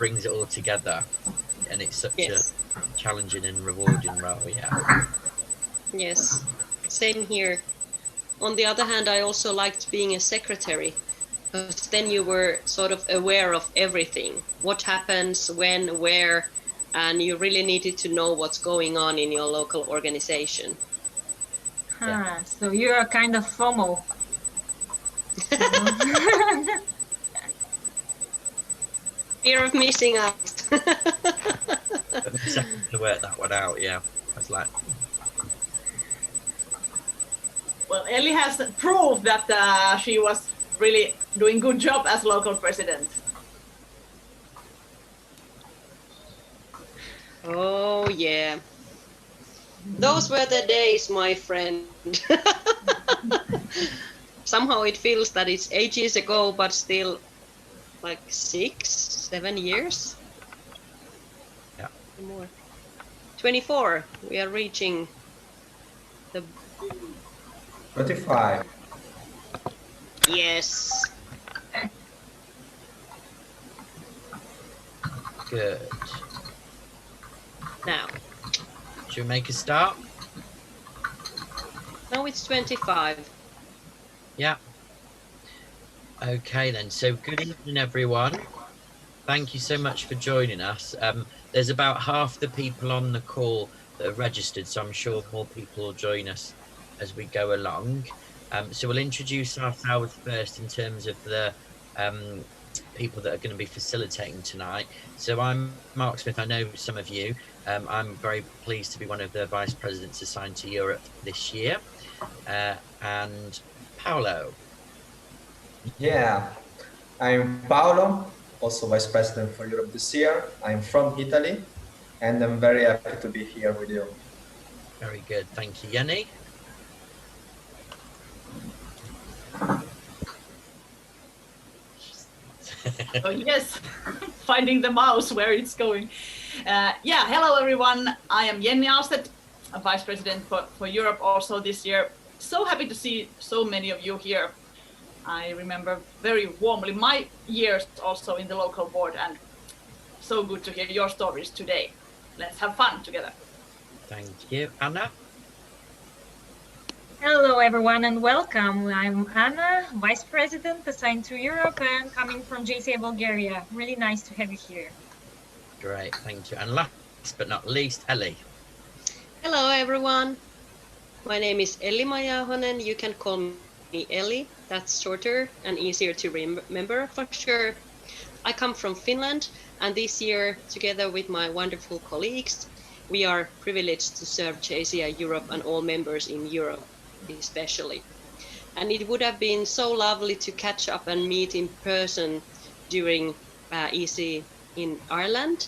brings it all together, and it's such Yes. a challenging and rewarding role. Yeah. Yes. Same here. On the other hand, I also liked being a secretary, because then you were sort of aware of everything, what happens, when, where, and you really needed to know what's going on in your local organization. Huh, so you're a kind of FOMO. You know? Fear of missing out. Took me a second to work that one out. Yeah, I was like, Well, Ellie has proved that she was really doing good job as local president. Oh, yeah. Those were the days, my friend. Somehow it feels that it's ages ago, but still like 6, 7 years. yeah. More. 24. We are reaching the 25. yes. Good. Now. Should we make a start? Now it's 25. Yeah. Okay then. So good evening, everyone. Thank you so much for joining us. There's about half the people on the call that are registered, so I'm sure more people will join us as we go along. So we'll introduce ourselves first in terms of the people that are going to be facilitating tonight. So I'm Mark Smith. I know some of you. I'm very pleased to be one of the vice presidents assigned to Europe this year. And Paolo. Yeah, I'm Paolo, also Vice President for Europe this year. I'm from Italy, and I'm very happy to be here with you. Very good. Thank you, Jenny. Oh, yes, finding the mouse where it's going. Yeah, hello everyone. I am Jenny Alstedt, a Vice President for Europe also this year. So happy to see so many of you here. I remember very warmly my years also in the local board, and so good to hear your stories today. Let's have fun together. Thank you. Anna? Hello, everyone, and welcome. I'm Anna, Vice President assigned to Europe and coming from JCI Bulgaria. Really nice to have you here. Great, thank you. And last but not least, Ellie. Hello, everyone. My name is Elli Majahonen. You can call me Ellie. That's shorter and easier to remember for sure. I come from Finland, and this year, together with my wonderful colleagues, we are privileged to serve JCI Europe and all members in Europe especially. And it would have been so lovely to catch up and meet in person during EC in Ireland.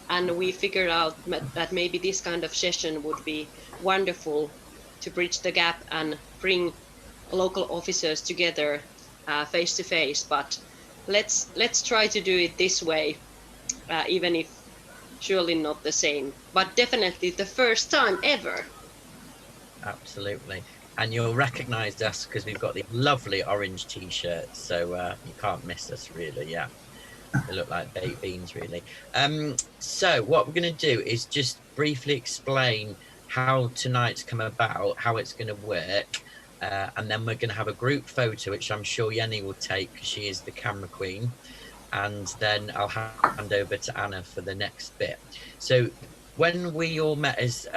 And we figured out that maybe this kind of session would be wonderful to bridge the gap and bring local officers together face to face. But let's try to do it this way, even if surely not the same, but definitely the first time ever. Absolutely. And you'll recognise us because we've got the lovely orange t-shirts, so you can't miss us really. Yeah, they look like baked beans really. So what we're going to do is just briefly explain how tonight's come about, how it's going to work, and then we're going to have a group photo which I'm sure Jenny will take because she is the camera queen, and then I'll hand over to Anna for the next bit. So when we all met as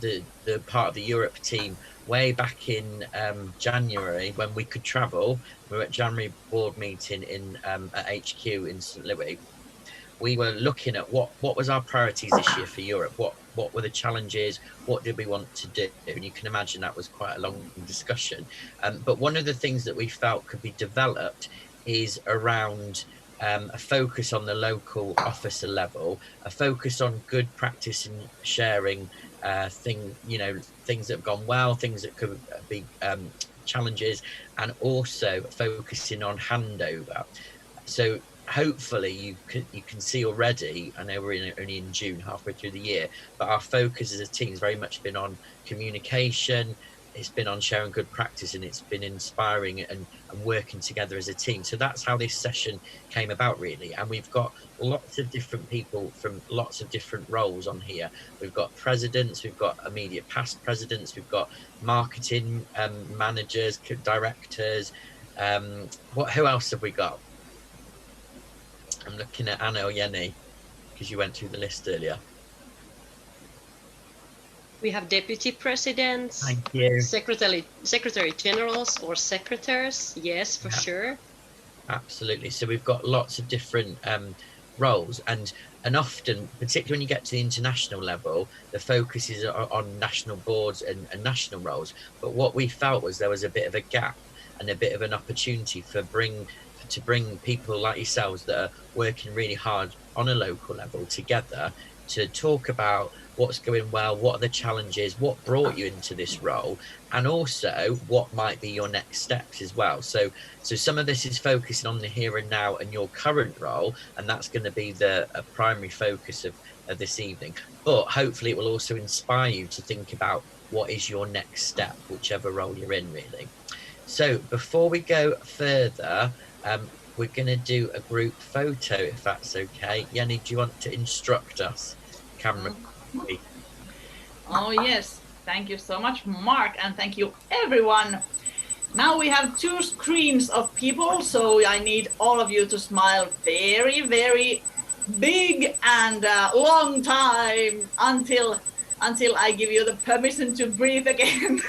the part of the Europe team way back in January, when we could travel, we were at January board meeting in at HQ in St. Louis. We were looking at what was our priorities this year for Europe, what were the challenges, what did we want to do, and you can imagine that was quite a long discussion. But one of the things that we felt could be developed is around a focus on the local officer level, a focus on good practice in sharing things that have gone well, things that could be challenges, and also focusing on handover. So hopefully you can see already, I know we're only in June, halfway through the year, but our focus as a team has very much been on communication, it's been on sharing good practice, and it's been inspiring and working together as a team. So that's how this session came about, really. And we've got lots of different people from lots of different roles on here. We've got presidents, we've got immediate past presidents, we've got marketing managers, directors. Who else have we got? I'm looking at Anna or Jenny, because you went through the list earlier. We have deputy presidents, Thank you. secretary generals or secretaries. Yes, for sure. Absolutely. So we've got lots of different roles, and often, particularly when you get to the international level, the focus is on national boards and national roles. But what we felt was there was a bit of a gap and a bit of an opportunity to bring people like yourselves that are working really hard on a local level together to talk about what's going well, what are the challenges, what brought you into this role, and also what might be your next steps as well. So some of this is focusing on the here and now and your current role, and that's going to be the primary focus of this evening. But hopefully it will also inspire you to think about what is your next step, whichever role you're in, really. So before we go further, we're going to do a group photo, if that's okay. Jenny, do you want to instruct us? Camera. Oh yes, thank you so much, Mark, and thank you everyone. Now we have 2 screens of people, so I need all of you to smile very, very big and long time until I give you the permission to breathe again.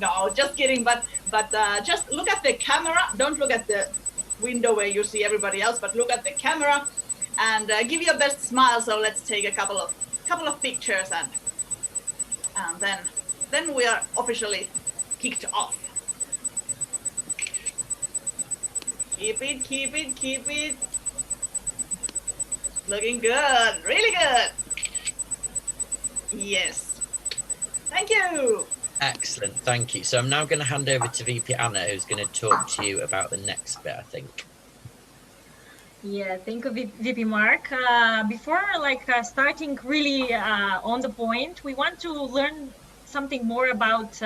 No, just kidding, but just look at the camera. Don't look at the window where you see everybody else, but look at the camera and give your best smile. So let's take a couple of pictures, and then we are officially kicked off. Keep it. Looking good, really good. Yes. Thank you. Excellent, thank you. So I'm now going to hand over to VP Anna, who's going to talk to you about the next bit, I think. Yeah, thank you, VP Mark. Before starting really on the point, we want to learn something more about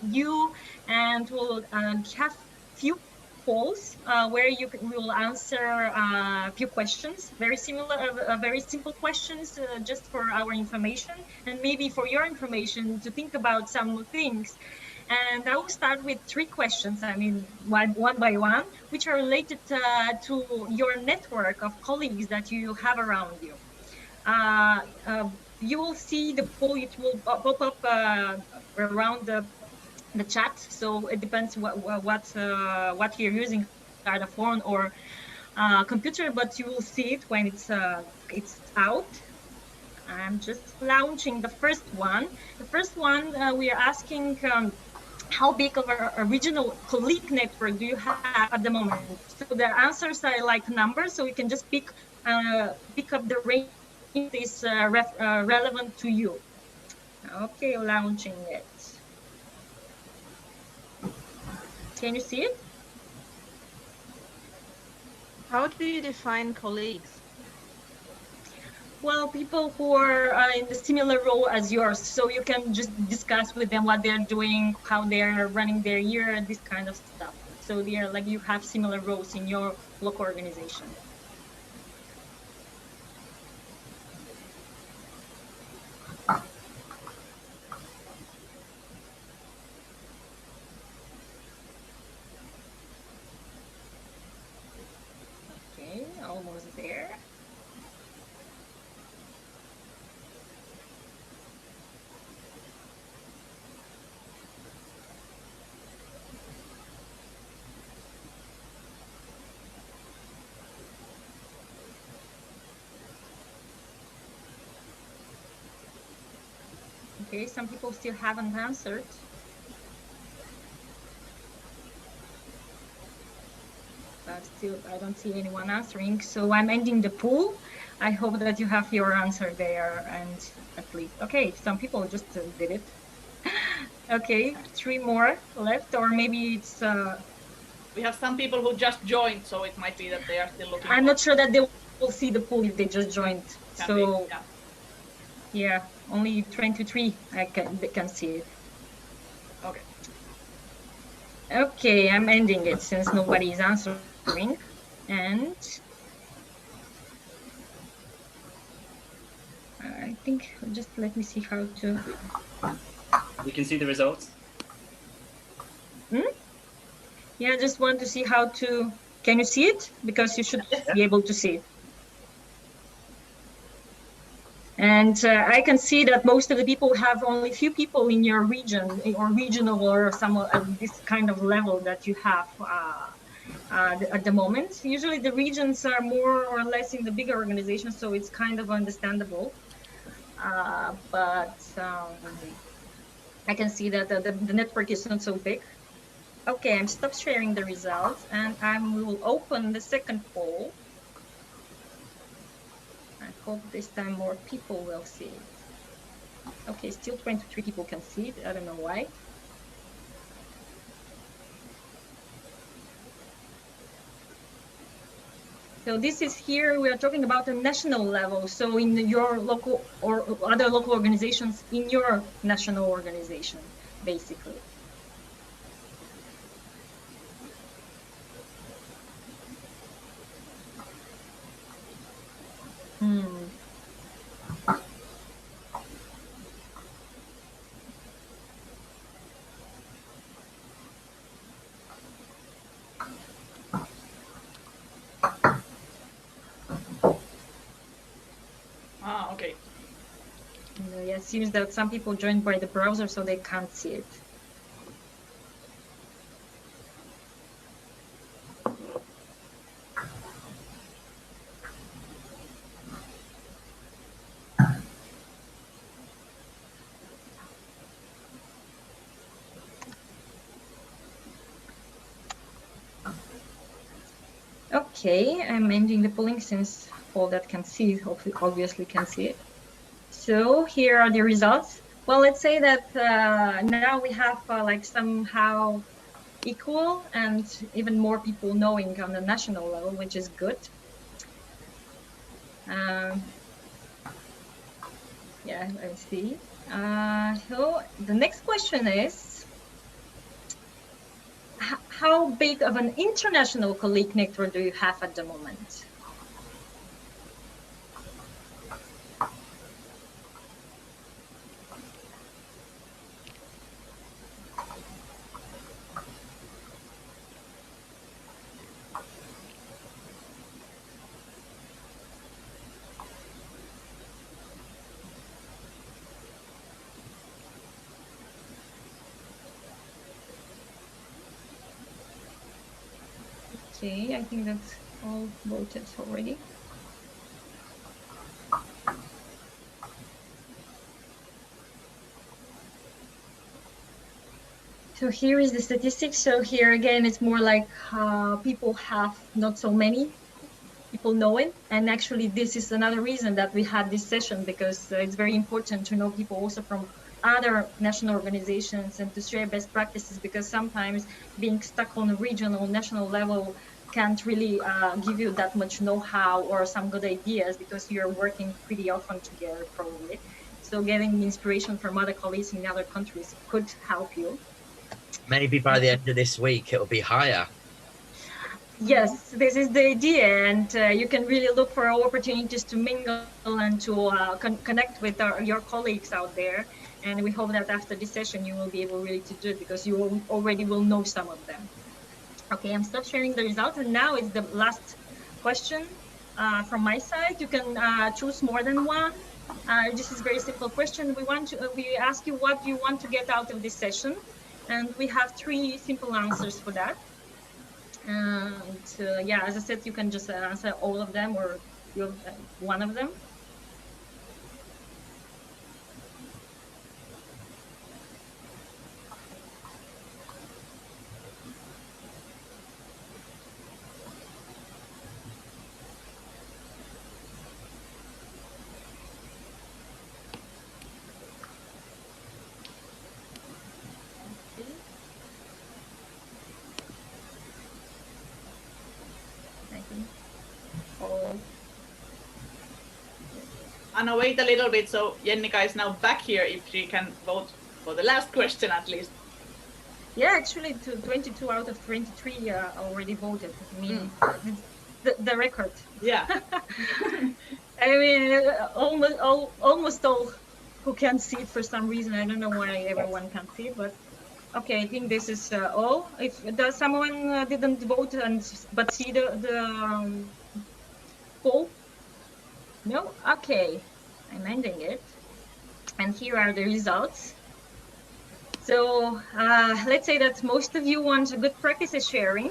you, and we'll have few polls where we will answer a few questions, very simple questions, just for our information and maybe for your information to think about some things. And I will start with 3 questions, one by one, which are related to your network of colleagues that you have around you. You will see the poll, it will pop up around the chat, so it depends what you're using, either phone or computer, but you will see it when it's out. I'm just launching the first one. The first one, we are asking how big of a regional colleague network do you have at the moment? So the answers are like numbers, so you can just pick up the range that is relevant to you. Okay, launching it. Can you see it? How do you define colleagues? Well, people who are in the similar role as yours, so you can just discuss with them what they're doing, how they're running their year, this kind of stuff. So they're like, you have similar roles in your local organization. Okay, almost there. Okay, some people still haven't answered. But still, I don't see anyone answering. So I'm ending the poll. I hope that you have your answer there, and at least, okay, some people just did it. Okay, 3 more left, or maybe it's... We have some people who just joined, so it might be that they are still looking. I'm not sure that they will see the poll if they just joined. So, yeah. Yeah, Only 23 can see it. Okay. Okay, I'm ending it since nobody is answering. And I think just let me see how to. We can see the results. Yeah, I just want to see how to. Can you see it? Because you should be able to see it. And I can see that most of the people have only few people in your region or regional or some this kind of level that you have at the moment. Usually the regions are more or less in the bigger organizations, so it's kind of understandable. But I can see that the network is not so big. Okay, I'm stop sharing the results and we will open the second poll. I hope this time more people will see it. Okay, still 23 people can see it. I don't know why. So this is here, we are talking about a national level. So in your local or other local organizations in your national organization, basically. Okay. Yeah, it seems that some people joined by the browser, so they can't see it. Okay, I'm ending the polling since all that can see obviously can see it. So here are the results. Well, let's say that now we have like somehow equal and even more people knowing on the national level, which is good. Yeah, I see. So the next question is, how big of an international colleague network do you have at the moment? Okay, I think that's all voted already. So here is the statistics. So here again, it's more like people have not so many people know it. And actually, this is another reason that we had this session, because it's very important to know people also from other national organizations and to share best practices, because sometimes being stuck on a regional, national level can't really give you that much know-how or some good ideas, because you're working pretty often together probably. So getting inspiration from other colleagues in other countries could help you. Maybe by the end of this week, it'll be higher. Yes, this is the idea, and you can really look for opportunities to mingle and to connect with your colleagues out there. And we hope that after this session, you will be able really to do it, because you already will know some of them. Okay, I'm stop sharing the results, and now is the last question from my side. You can choose more than one. This is a very simple question. We ask you what you want to get out of this session, and we have 3 simple answers for that. And yeah, as I said, you can just answer all of them or one of them. I think all Anna, wait a little bit. So Jennika is now back here if she can vote for the last question at least. Yeah, actually, 22 out of 23 already voted. I mean, it's the record. Yeah. I mean, almost all who can see it for some reason. I don't know why everyone can see it, but okay, I think this is all. If does someone didn't vote but see the poll? No? Okay, I'm ending it. And here are the results. So let's say that most of you want good practices sharing,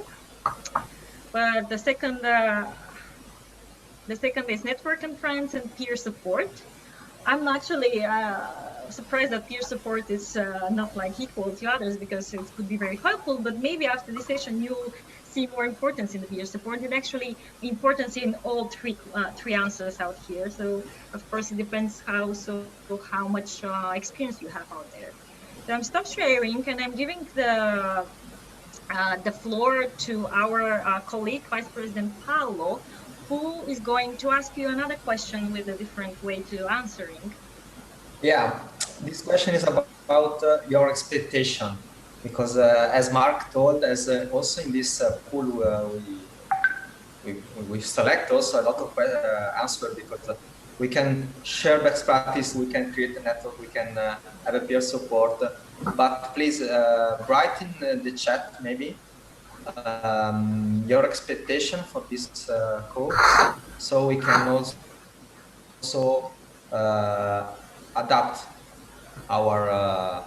but the second is network and friends and peer support. I'm actually surprised that peer support is not like equal to others, because it could be very helpful, but maybe after this session you'll see more importance in the peer support and actually importance in all three answers out here. So of course it depends how much experience you have out there. So I'm stop sharing and I'm giving the floor to our colleague, Vice President Paolo, who is going to ask you another question with a different way to answering. Yeah, this question is about your expectation, because as Mark told, as also in this pool we select also a lot of answers, because we can share best practice, we can create a network, we can have a peer support. But please write in the chat maybe your expectation for this course, so we can also adapt our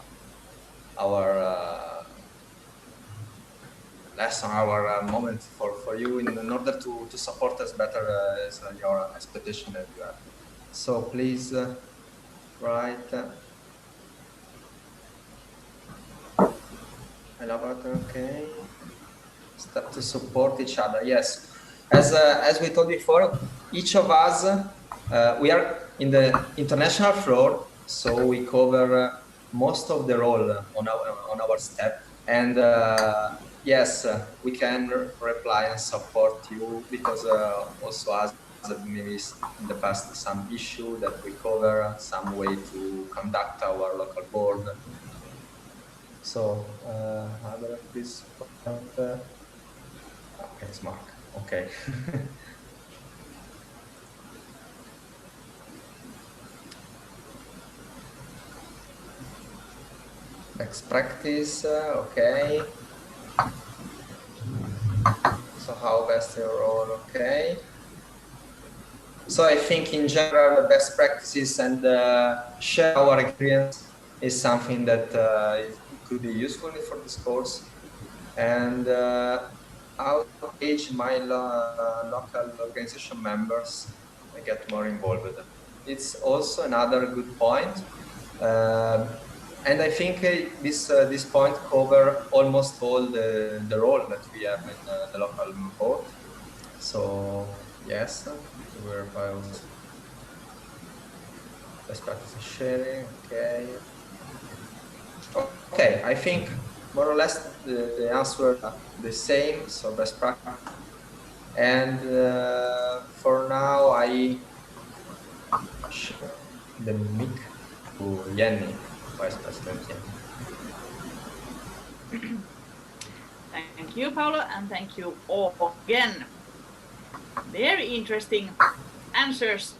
lesson, our moment for you in order to support us better as your expectation that you have. So please write. Okay. Step to support each other. Yes, as we told before, each of us we are in the international floor, so we cover most of the role on our step, and yes, we can reply and support you, because also as maybe in the past some issue that we cover, some way to conduct our local board. So, please, okay, it's Mark. Okay. Best practice, okay. So how best your role, okay. So I think in general, best practices and share our experience is something that could be useful for this course, and I'll engage my local organization members and get more involved. It's also another good point, and I think this point cover almost all the role that we have in the local board. So yes, we're best practices sharing. Okay. Okay, I think more or less the answer are the same, so best practice. And for now, I share the mic to Jenny, Vice President Jenny. Thank you, Paolo, and thank you all again. Very interesting answers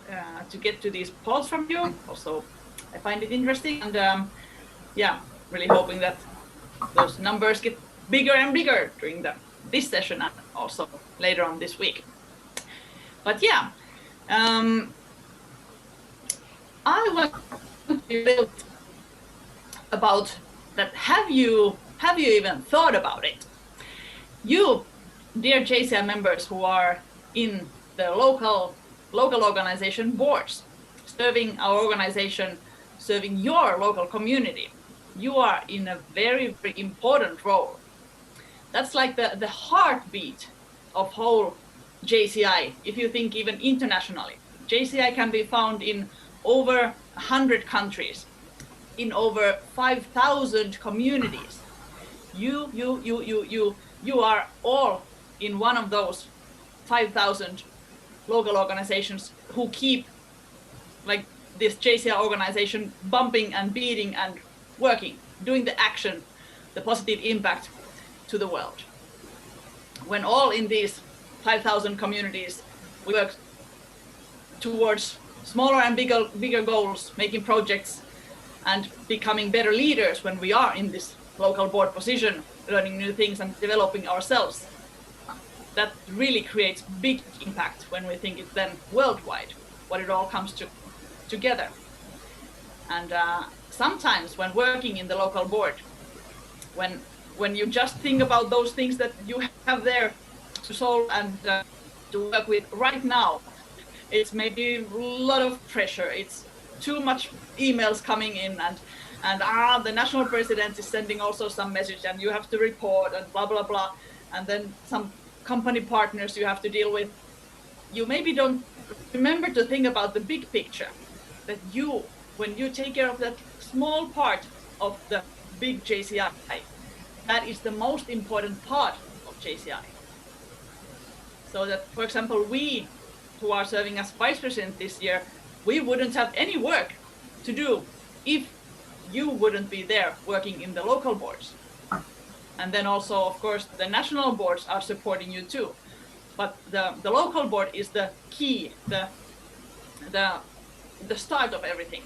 to get to these polls from you. Also, I find it interesting, and yeah, really hoping that those numbers get bigger and bigger during this session and also later on this week. But yeah, I want to build about that. Have you even thought about it? You, dear JCI members who are in the local organization boards, serving our organization, serving your local community, you are in a very, very important role. That's like the heartbeat of whole JCI. If you think even internationally, JCI can be found in over 100 countries, in over 5,000 communities. You are all in one of those 5,000 local organizations who keep like this JCI organization bumping and beating and working, doing the action, the positive impact to the world. When all in these 5,000 communities, we work towards smaller and bigger goals, making projects and becoming better leaders when we are in this local board position, learning new things and developing ourselves. That really creates big impact when we think it then worldwide, what it all comes together. And sometimes when working in the local board, when you just think about those things that you have there to solve and to work with right now, it's maybe a lot of pressure. It's too much emails coming in, and the national president is sending also some message, and you have to report and blah blah blah, and then some company partners you have to deal with. You maybe don't remember to think about the big picture, that when you take care of that small part of the big JCI, that is the most important part of JCI. So that, for example, we who are serving as vice president this year, we wouldn't have any work to do if you wouldn't be there working in the local boards. And then also, of course, the national boards are supporting you too. But the local board is the key, the start of everything.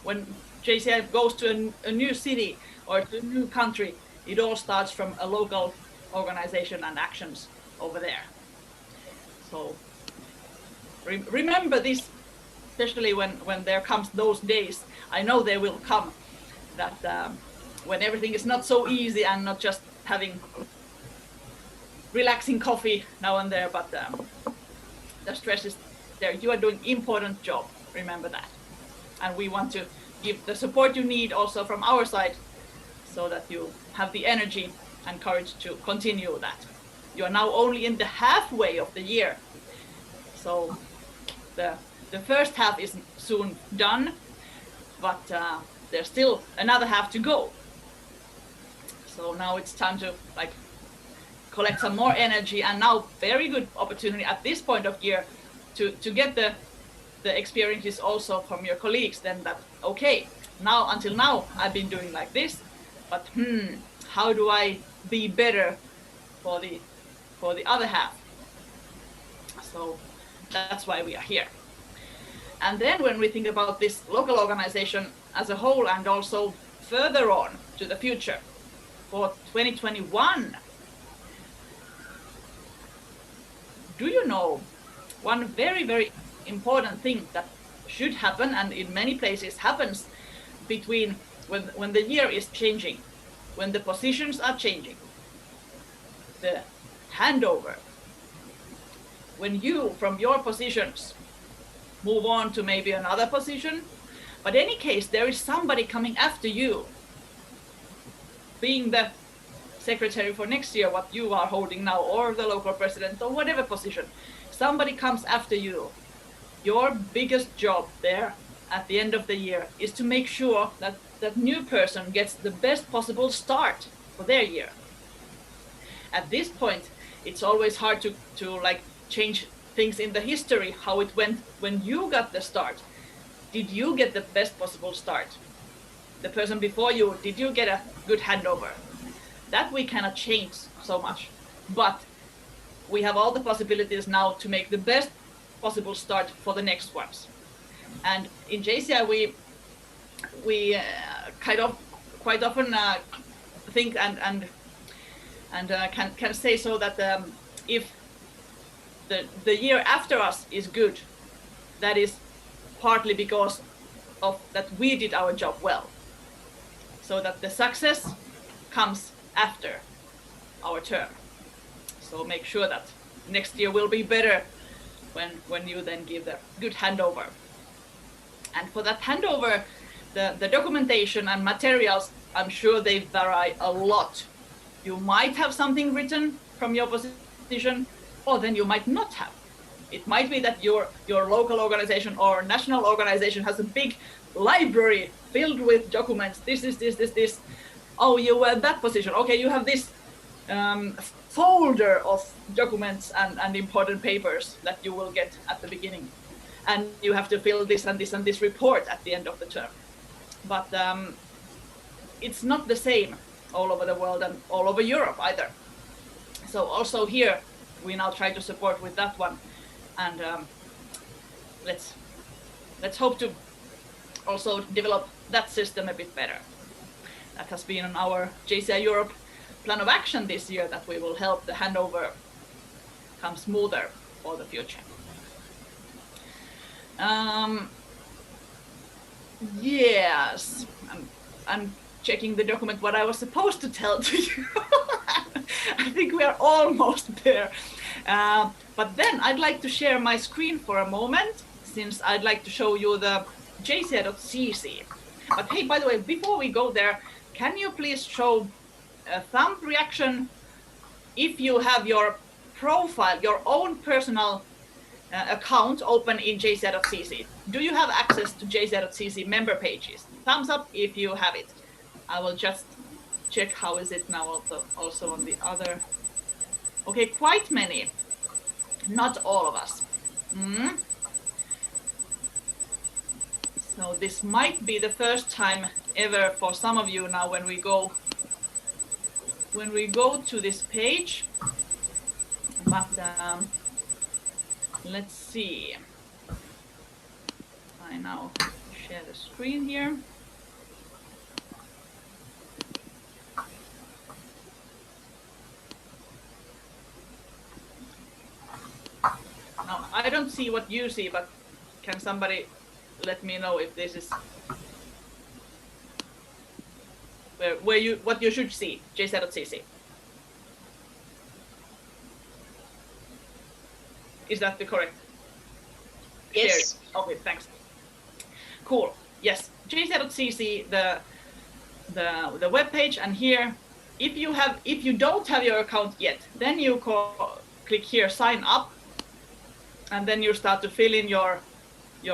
When JCI goes to a new city or to a new country, it all starts from a local organization and actions over there. So remember this, especially when there comes those days. I know they will come, that when everything is not so easy and not just having relaxing coffee now and there, but the stress is there. You are doing important job, remember that. And we want to give the support you need also from our side, so that you have the energy and courage to continue that. You are now only in the halfway of the year, so the first half is soon done, but there's still another half to go. So now it's time to collect some more energy, and now very good opportunity at this point of year to get the experiences also from your colleagues. Then that, okay, now until now I've been doing like this, but how do I be better for the other half? So that's why we are here. And then when we think about this local organization as a whole, and also further on to the future for 2021, do you know one very, very important thing that should happen, and in many places happens, between when the year is changing, when the positions are changing, the handover, when you from your positions move on to maybe another position, but in any case there is somebody coming after you, being the secretary for next year, what you are holding now, or the local president, or whatever position, somebody comes after you. Your biggest job there at the end of the year is to make sure that that new person gets the best possible start for their year. At this point, it's always hard to change things in the history, how it went when you got the start. Did you get the best possible start? The person before you, did you get a good handover? That we cannot change so much, but we have all the possibilities now to make the best possible start for the next ones. And in JCI, we quite often think and can say so that if the year after us is good, that is partly because of that we did our job well, so that the success comes after our term. So make sure that next year will be better when you then give the good handover. And for that handover, the documentation and materials, I'm sure they vary a lot. You might have something written from your position, or then you might not have. It might be that your local organization or national organization has a big library filled with documents. This. Oh, you were in that position. Okay, you have this folder of documents and important papers that you will get at the beginning. and you have to fill this and this and this report at the end of the term. But it's not the same all over the world and all over Europe either. So also here we now try to support with that one, and let's hope to also develop that system a bit better. That has been on our JCI Europe plan of action this year, that we will help the handover come smoother for the future. Yes, I'm checking the document what I was supposed to tell to you. I think we are almost there. But then I'd like to share my screen for a moment, since I'd like to show you the JCI.cc. But hey, by the way, before we go there, can you please show a thumb reaction if you have your profile, your own personal account open in JCI.cc? Do you have access to JCI.cc member pages? Thumbs up if you have it. I will just check how is it now also on the other. Okay, quite many. Not all of us. So this might be the first time ever for some of you now when we go to this page. But let's see. I now share the screen here. Now, I don't see what you see, but can somebody let me know if this is what you should see, JCI.cc. Is that the correct? Yes. Share? Okay, thanks. Cool. Yes, JCI.cc, the web page, and here, if you don't have your account yet, then you click here, sign up, and then you start to fill in your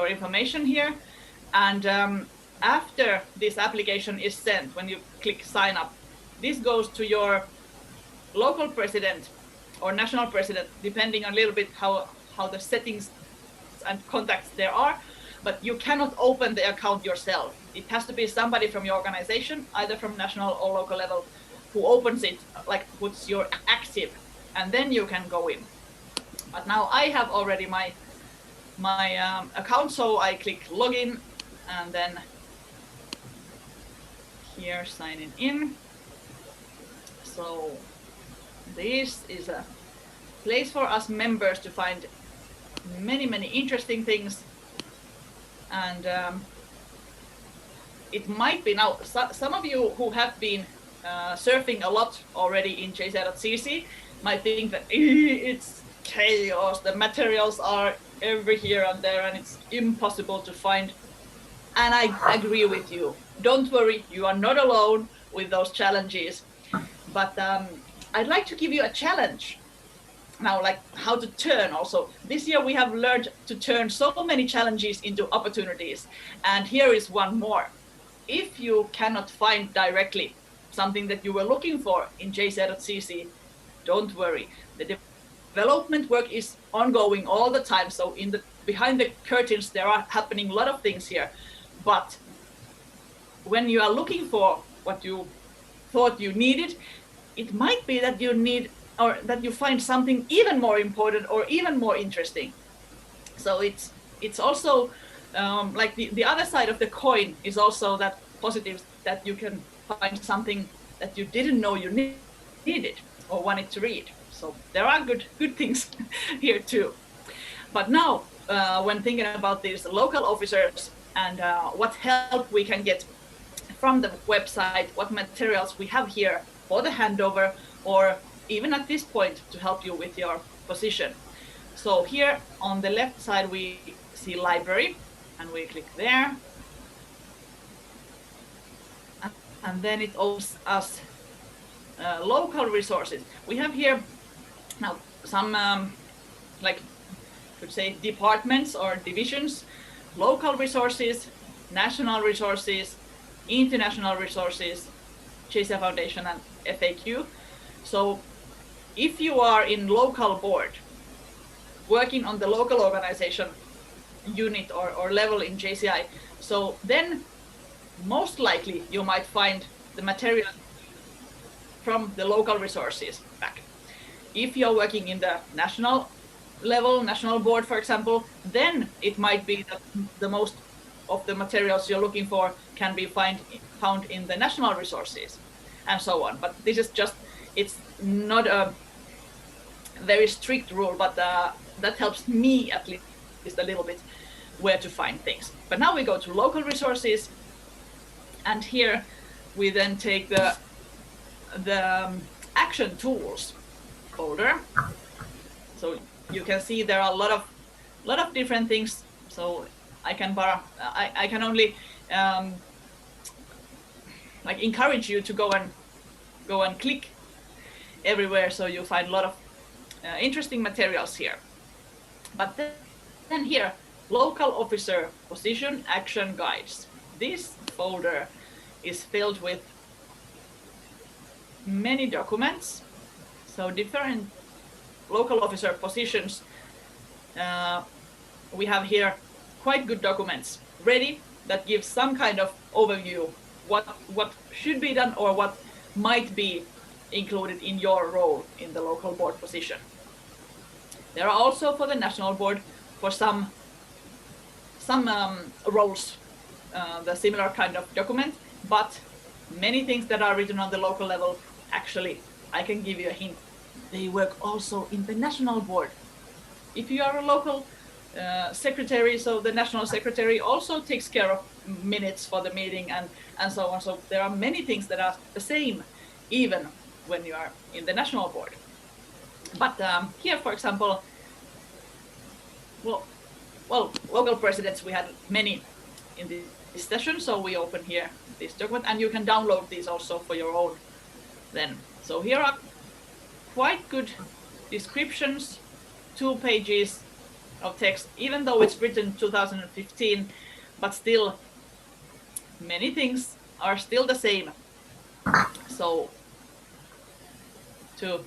information here, and after this application is sent, when you click sign up, this goes to your local president or national president, depending on a little bit how the settings and contacts there are, but you cannot open the account yourself. It has to be somebody from your organization, either from national or local level, who opens it, like puts your active, and then you can go in. But now I have already my account, so I click login, and then here signing in. So this is a place for us members to find many interesting things, and it might be now some of you who have been surfing a lot already in JCI.cc might think that it's chaos, the materials are every here and there, and it's impossible to find. And I agree with you. Don't worry, you are not alone with those challenges. But I'd like to give you a challenge now, like how to turn also. This year we have learned to turn so many challenges into opportunities. And here is one more. If you cannot find directly something that you were looking for in JCI.cc, don't worry. The development work is ongoing all the time. So behind the curtains, there are happening a lot of things here. But when you are looking for what you thought you needed, it might be that you need, or that you find something even more important or even more interesting. So it's also like the other side of the coin is also that positive, that you can find something that you didn't know you needed or wanted to read. So there are good things here too. But now, when thinking about these local officers and what help we can get from the website, what materials we have here for the handover, or even at this point to help you with your position. So here on the left side we see library, and we click there, and then it opens us local resources. We have here now some like could say departments or divisions, local resources, national resources, international resources, JCI Foundation, and FAQ. So if you are in local board, working on the local organization, unit or level in JCI. So then most likely you might find the material from the local resources back. If you're working in the national level, national board, for example, then it might be that the most of the materials you're looking for can be found in the national resources and so on. But this is just, it's not a very strict rule, but that helps me at least a little bit where to find things. But now we go to local resources, and here we then take the action tools folder. So you can see there are a lot of different things. So I can only like encourage you to go and click everywhere, so you find a lot of interesting materials here. But then here, local officer position action guides. This folder is filled with many documents, so different local officer positions. We have here quite good documents ready that give some kind of overview what should be done or what might be included in your role in the local board position. There are also for the national board for some roles the similar kind of document, but many things that are written on the local level, actually, I can give you a hint, they work also in the national board. If you are a local secretary, so the national secretary also takes care of minutes for the meeting and so on. So there are many things that are the same even when you are in the national board. But here, for example, well, local presidents, we had many in this session, so we open here this document, and you can download these also for your own then. So here are quite good descriptions, 2 pages of text, even though it's written 2015, but still many things are still the same. So to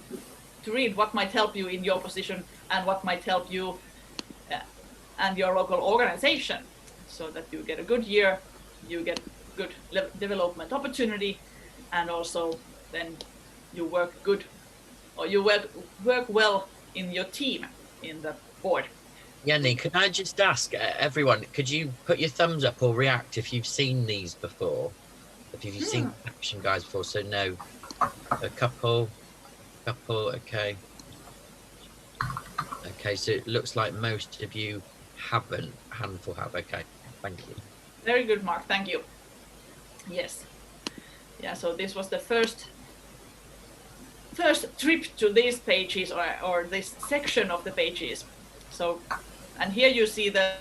read what might help you in your position and what might help you and your local organization, so that you get a good year, you get good development opportunity, and also then you work good, or you work well in your team in the board. Jenny, can I just ask everyone, could you put your thumbs up or react if you've seen these before? If you've seen action guides before, so no. A couple, okay. Okay, so it looks like most of you haven't, handful have, okay, thank you. Very good, Mark, thank you. Yes. Yeah, so this was the first trip to these pages or this section of the pages. So, and here you see the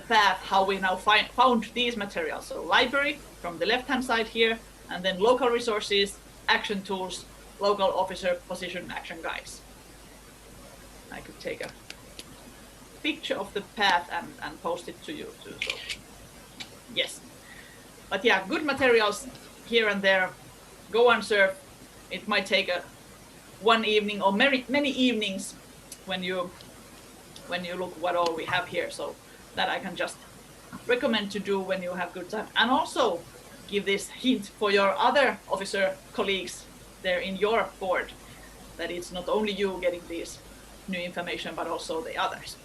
path how we now found these materials. So library from the left hand side here, and then local resources, action tools, local officer position action guides. I could take a picture of the path and post it to you too. So yes, but yeah, good materials here and there. Go and surf. It might take one evening or many evenings when you look what all we have here. So that I can just recommend to do when you have good time, and also give this hint for your other officer colleagues there in your board, that it's not only you getting this new information, but also the others.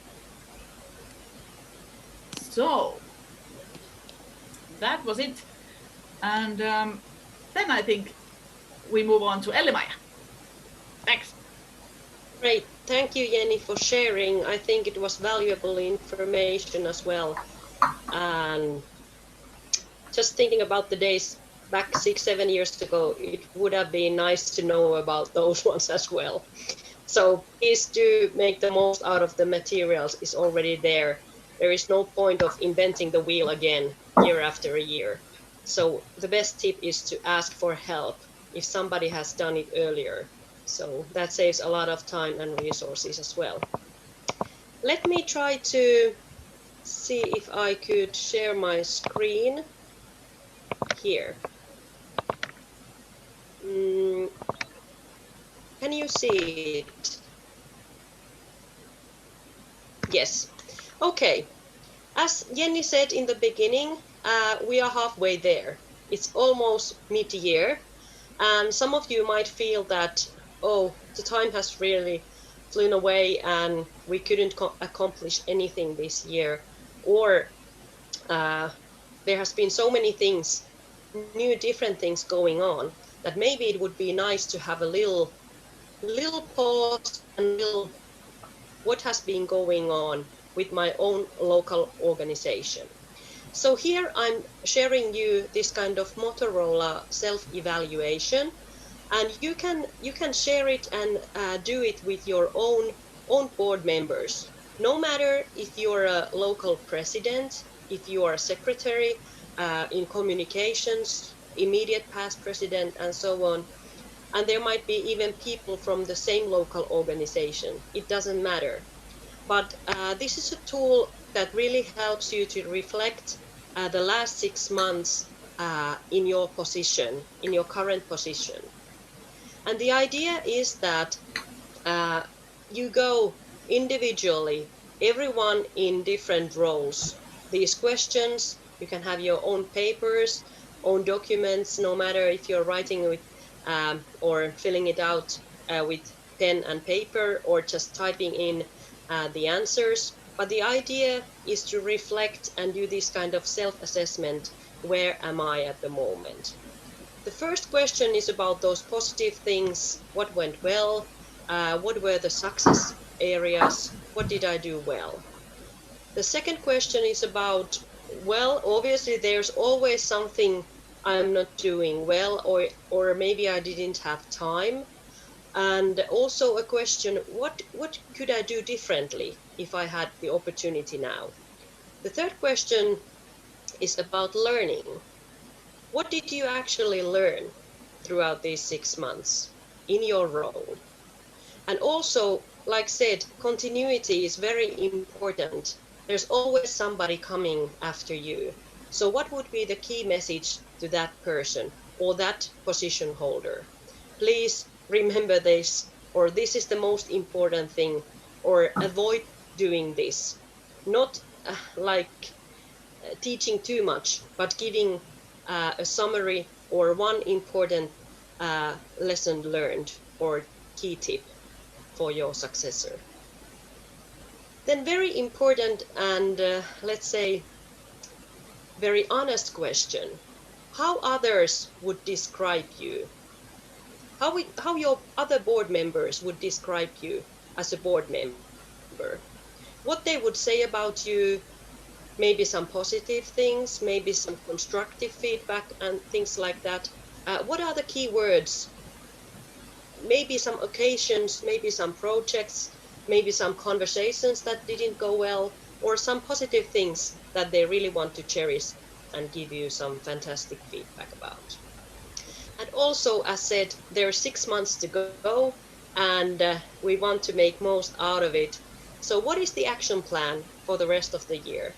So that was it, and then I think we move on to Elli-Maija. Thanks. Great, thank you, Jenny, for sharing. I think it was valuable information as well. And just thinking about the days back 6-7 years ago, it would have been nice to know about those ones as well. So please do make the most out of the materials is already there. There is no point of inventing the wheel again year after a year. So the best tip is to ask for help if somebody has done it earlier. So that saves a lot of time and resources as well. Let me try to see if I could share my screen here. Can you see it? Yes. Okay. As Jenny said in the beginning, we are halfway there. It's almost mid-year, and some of you might feel that, oh, the time has really flown away and we couldn't accomplish anything this year, or there has been so many things, new different things going on, that maybe it would be nice to have a little pause and little what has been going on with my own local organization. So here I'm sharing you this kind of Motorola self-evaluation, and you can share it and do it with your own board members. No matter if you're a local president, if you are a secretary in communications, immediate past president, and so on. And there might be even people from the same local organization. It doesn't matter. But this is a tool that really helps you to reflect the last 6 months in your position, in your current position. And the idea is that you go individually, everyone in different roles. These questions, you can have your own papers, own documents, no matter if you're writing with or filling it out with pen and paper or just typing in the answers. But the idea is to reflect and do this kind of self-assessment. Where am I at the moment? The first question is about those positive things. What went well? What were the success areas? What did I do well? The second question is about, well, obviously there's always something I'm not doing well, or maybe I didn't have time. And also a question, what could I do differently if I had the opportunity now? The third question is about learning. What did you actually learn throughout these 6 months in your role? And also, like said, continuity is very important. There's always somebody coming after you. So what would be the key message to that person or that position holder? Please remember this, or this is the most important thing, or avoid doing this. Not teaching too much, but giving a summary or one important lesson learned or key tip for your successor. Then very important and let's say very honest question, how others would describe you? How your other board members would describe you as a board member? What they would say about you, maybe some positive things, maybe some constructive feedback and things like that. What are the key words? Maybe some occasions, maybe some projects, maybe some conversations that didn't go well, or some positive things that they really want to cherish and give you some fantastic feedback about. And also, as said, there are 6 months to go, and we want to make most out of it. So what is the action plan for the rest of the year?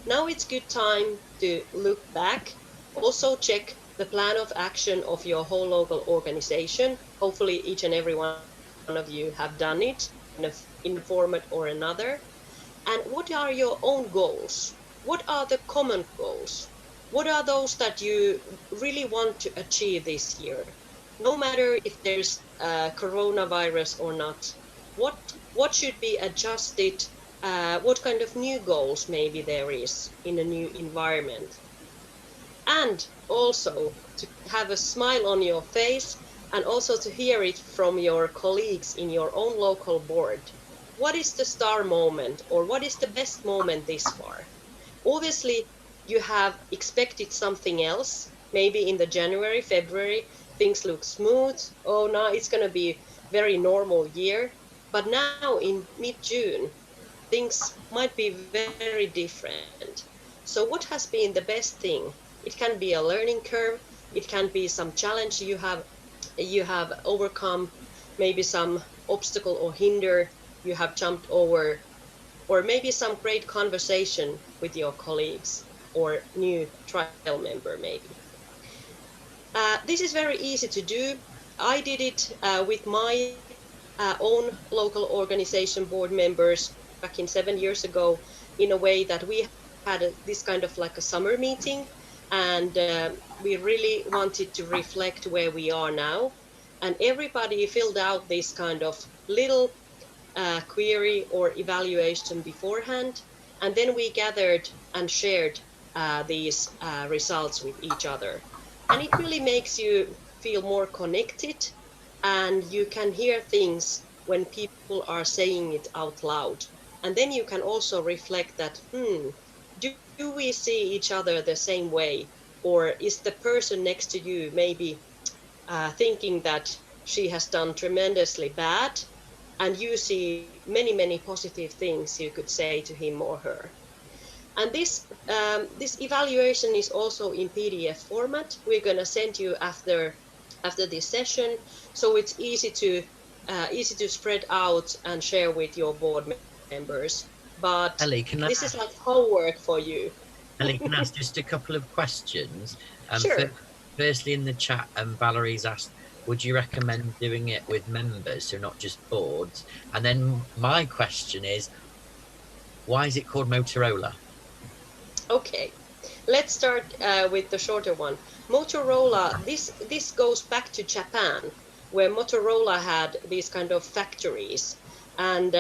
Now it's good time to look back, also check the plan of action of your whole local organization. Hopefully each and every one of you have done it in a format or another. And what are your own goals? What are the common goals? What are those that you really want to achieve this year? No matter if there's coronavirus or not, what should be adjusted? What kind of new goals maybe there is in a new environment? And also to have a smile on your face and also to hear it from your colleagues in your own local board. What is the star moment, or what is the best moment this far? Obviously, you have expected something else. Maybe in the January, February, things look smooth. Oh, now it's going to be very normal year. But now in mid-June, things might be very different. So what has been the best thing? It can be a learning curve. It can be some challenge you have overcome, maybe some obstacle or hinder you have jumped over, or maybe some great conversation with your colleagues or new trial member maybe. This is very easy to do. I did it with my own local organization board members back in 7 years ago in a way that we had this kind of like a summer meeting, and we really wanted to reflect where we are now. And everybody filled out this kind of little query or evaluation beforehand. And then we gathered and shared these results with each other. And it really makes you feel more connected, and you can hear things when people are saying it out loud. And then you can also reflect that, do we see each other the same way? Or is the person next to you maybe thinking that she has done tremendously bad, and you see many, many positive things you could say to him or her? And this evaluation is also in PDF format. We're going to send you after this session, so it's easy to spread out and share with your board members. But Ellie, this is like homework for you. Ellie, can I ask just a couple of questions? Sure. Firstly, in the chat, Valerie's asked, would you recommend doing it with members, so not just boards? And then my question is, why is it called Motorola? Okay, let's start with the shorter one. Motorola, this goes back to Japan, where Motorola had these kind of factories, and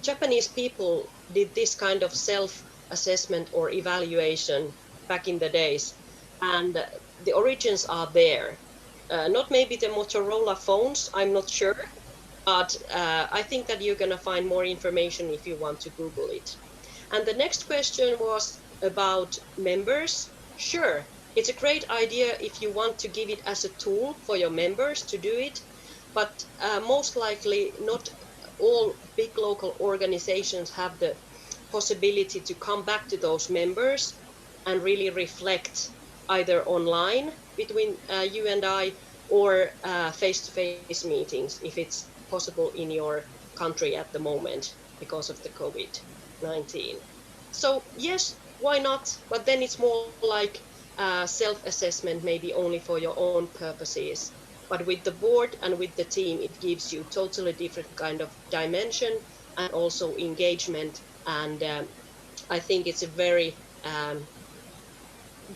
Japanese people did this kind of self-assessment or evaluation back in the days, and the origins are there. Not maybe the Motorola phones, I'm not sure, but I think that you're gonna find more information if you want to Google it. And the next question was about members. Sure, it's a great idea if you want to give it as a tool for your members to do it, but most likely not all big local organizations have the possibility to come back to those members and really reflect either online between you and I, or face-to-face meetings if it's possible in your country at the moment because of the COVID-19. So yes, why not? But then it's more like self-assessment, maybe only for your own purposes. But with the board and with the team, it gives you totally different kind of dimension and also engagement. And I think it's a very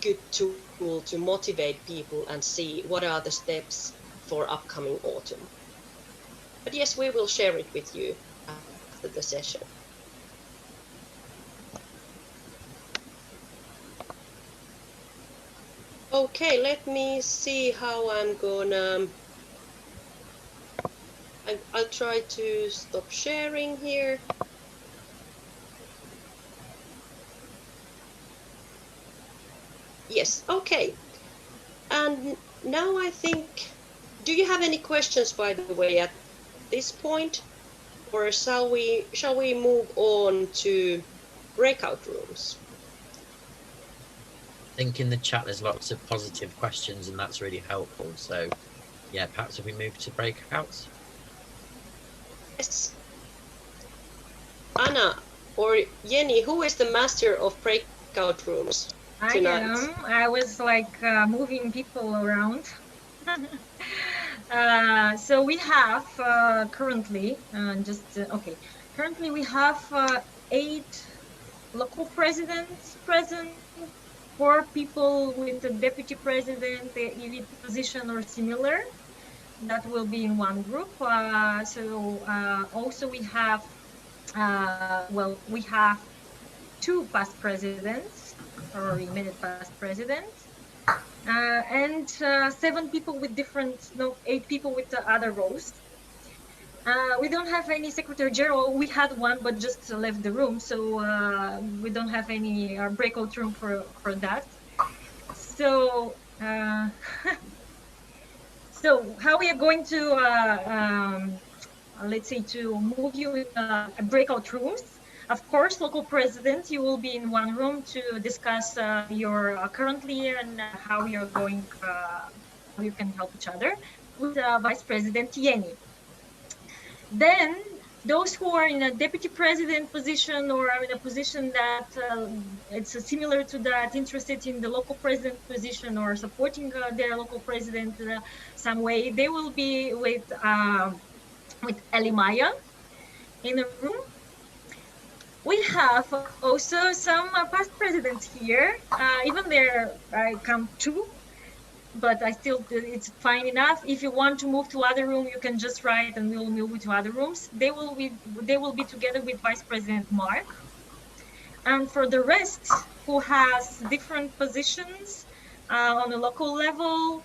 good tool to motivate people and see what are the steps for upcoming autumn. But yes, we will share it with you after the session. Okay, let me see how I'm gonna... I'll try to stop sharing here. Yes, okay. And now I think, do you have any questions, by the way, at this point? Or shall we move on to breakout rooms? I think in the chat there's lots of positive questions, and that's really helpful. So yeah, perhaps if we move to breakouts. Yes. Anna or Jenny, who is the master of breakout rooms tonight? I am. I was like moving people around. So we have currently, okay. Currently we have 8 local presidents present, 4 people with the deputy president, the EVP position or similar. That will be in one group. Also we have, we have 2 past presidents, or immediate past presidents, and 7 people with different, 8 people with the other roles. We don't have any secretary general. We had one, but just left the room, so we don't have any breakout room for that. So, so how we are going to, let's say, to move you in breakout rooms. Of course, local president, you will be in one room to discuss your current year and how you're going, how you can help each other with Vice President Jenny. Then those who are in a deputy president position or are in a position that it's similar to that, interested in the local president position or supporting their local president some way, they will be with Ellie Maya in a room. We have also some past presidents here. Even there, I come two, but I still, it's fine enough. If you want to move to other room, you can just write and we'll move to other rooms. They will be together with Vice President Mark. And for the rest who has different positions on a local level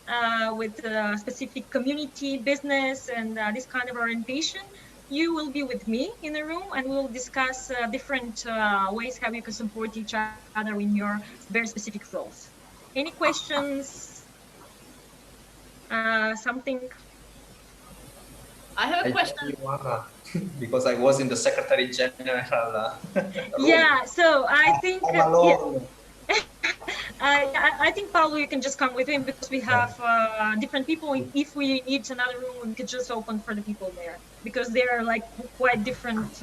with specific community, business, and this kind of orientation, you will be with me in a room and we'll discuss different ways how you can support each other in your very specific roles. Any questions? Something? I have a question. Because I was in the Secretary General. Yeah, so I think I'm alone. I think Paulo, you can just come with him because we have different people. If we need another room, we could just open for the people there because they're like quite different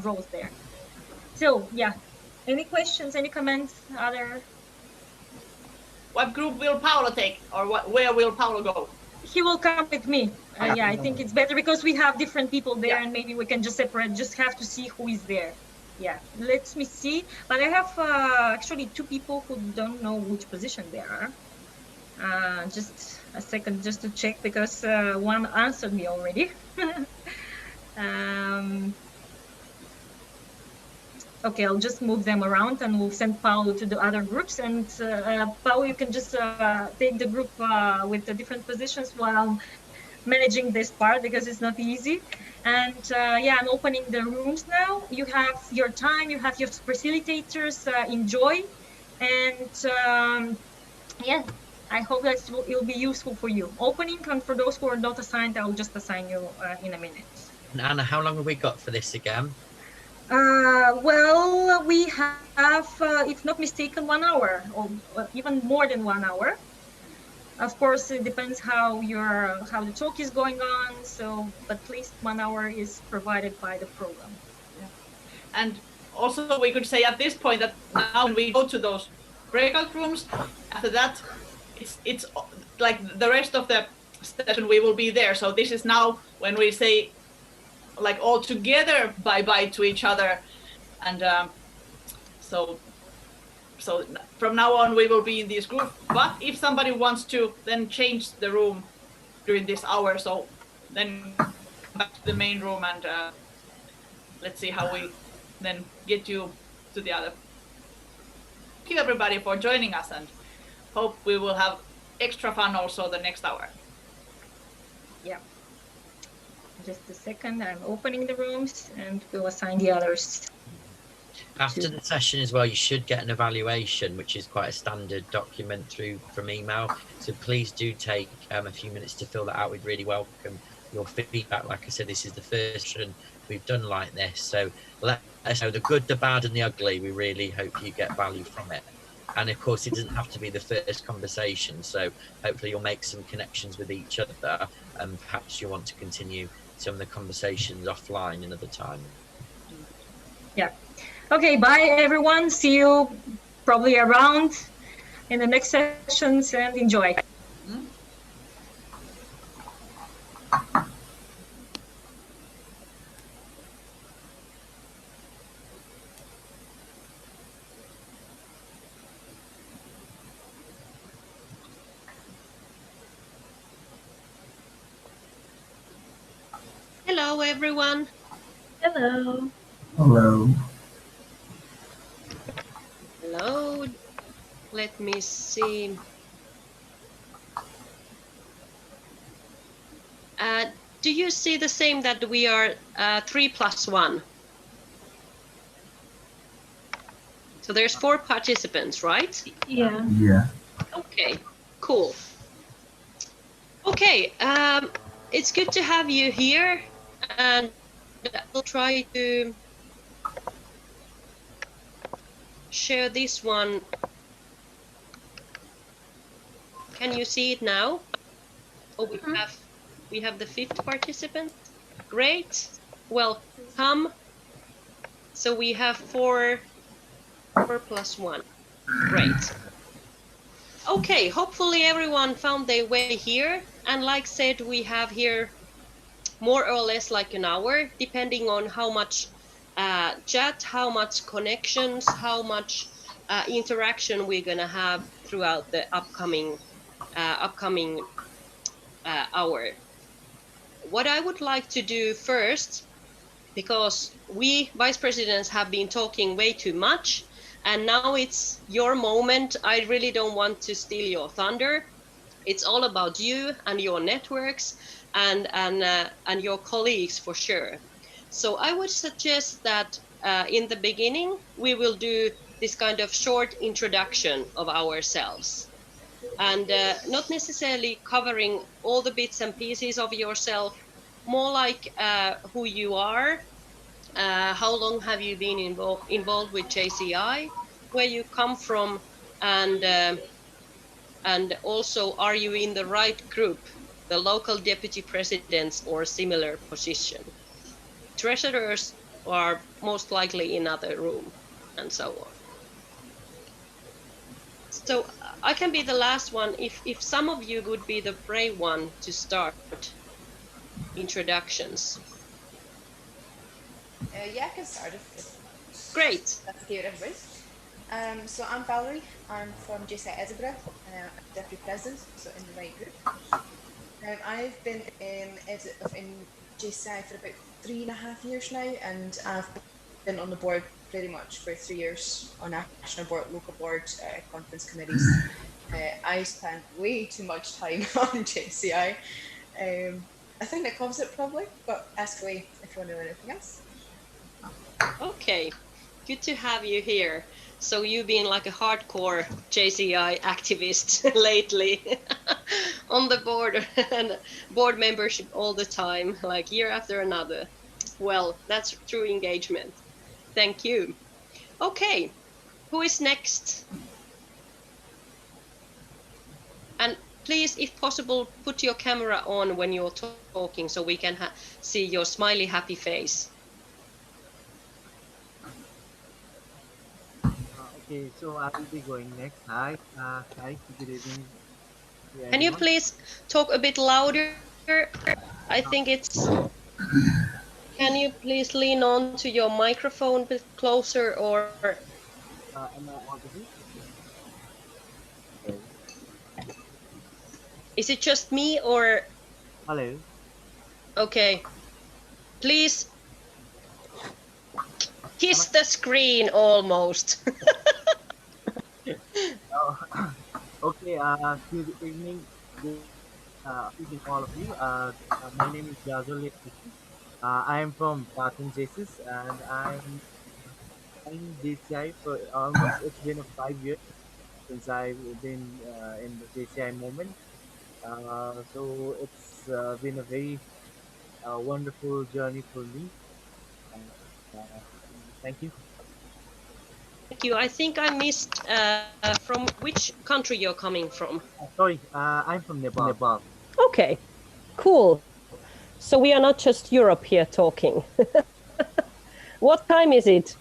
roles there. So yeah, any questions, any comments? Other? What group will Paulo take, or where will Paulo go? He will come with me. Yeah, I think it's better because we have different people there, and maybe we can just separate. Just have to see who is there. Yeah, let me see. But I have actually two people who don't know which position they are. Just a second, just to check because one answered me already. Okay, I'll just move them around and we'll send Paulo to the other groups. And Paulo, you can just take the group with the different positions while I'm managing this part because it's not easy. And yeah, I'm opening the rooms now. You have your time, you have your facilitators, enjoy. And yeah, I hope that it'll be useful for you. Opening, and for those who are not assigned, I'll just assign you in a minute. And Anna, how long have we got for this again? Well, we have, if not mistaken, 1 hour or even more than 1 hour. Of course, it depends how the talk is going on. So, but at least 1 hour is provided by the program. Yeah. And also, we could say at this point that now when we go to those breakout rooms, after that, it's like the rest of the session we will be there. So this is now when we say, like all together bye-bye to each other, and so from now on we will be in this group. But if somebody wants to then change the room during this hour, so then come back to the main room and let's see how we then get you to the other. Thank you everybody for joining us, and hope we will have extra fun also the next hour. Yeah. Just a second, I'm opening the rooms and we'll assign the others. After the session as well, you should get an evaluation, which is quite a standard document through from email. So please do take a few minutes to fill that out. We'd really welcome your feedback. Like I said, this is the first session we've done like this. So let us know the good, the bad and the ugly. We really hope you get value from it. And of course, it doesn't have to be the first conversation. So hopefully you'll make some connections with each other, and perhaps you want to continue some of the conversations offline another time. Yeah. Okay, bye everyone. See you probably around in the next sessions, and enjoy. Hello, everyone. Hello. Hello. Hello. Let me see. Do you see the same that we are 3+1? So there's 4 participants, right? Yeah. Yeah. Okay, cool. Okay, it's good to have you here, and I'll try to share this one. Can you see it now? Oh, we have the 5th participant. Great. Welcome. So we have 4 + 1. Great. Okay, hopefully everyone found their way here. And like said, we have here more or less like an hour, depending on how much chat, how much connections, how much interaction we're going to have throughout the upcoming hour. What I would like to do first, because we vice presidents have been talking way too much, and now it's your moment. I really don't want to steal your thunder. It's all about you and your networks and your colleagues for sure. So I would suggest that in the beginning we will do this kind of short introduction of ourselves, and not necessarily covering all the bits and pieces of yourself, more like who you are, how long have you been involved with JCI, where you come from, and also are you in the right group, the local deputy presidents or similar position. Treasurers are most likely in another room, and so on. So I can be the last one if some of you would be the brave one to start introductions. Yeah, I can start if Great. that's okay with everybody. So I'm Valerie. I'm from JCI Edinburgh. I'm deputy president, so in the right group. I've been in JCI for about 3.5 years now, and I've been on the board pretty much for 3 years on national board, local board, conference committees. I spent way too much time on JCI. I think that covers it probably, but ask away if you want to know anything else. Okay, good to have you here. So you've been like a hardcore JCI activist lately on the board and board membership all the time, like year after another. Well, that's true engagement. Thank you. Okay, who is next? And please, if possible, put your camera on when you're talking so we can see your smiley, happy face. Okay, so I will be going next. Hi, good evening. Can you please talk a bit louder? I think it's... Can you please lean on to your microphone a bit closer, or... Am I audible? Okay. Is it just me, or... Hello. Okay. Please kiss the screen almost. Okay, good evening. Good evening, all of you. My name is Yazul. I am from Pathan JCS, and I'm in JCI for almost, it's been 5 years since I've been in the JCI movement. So it's been a very wonderful journey for me. Uh, Thank you. Thank you. I think I missed from which country you're coming from. Sorry, I'm from Nepal. Okay, cool. So we are not just Europe here talking. What time is it?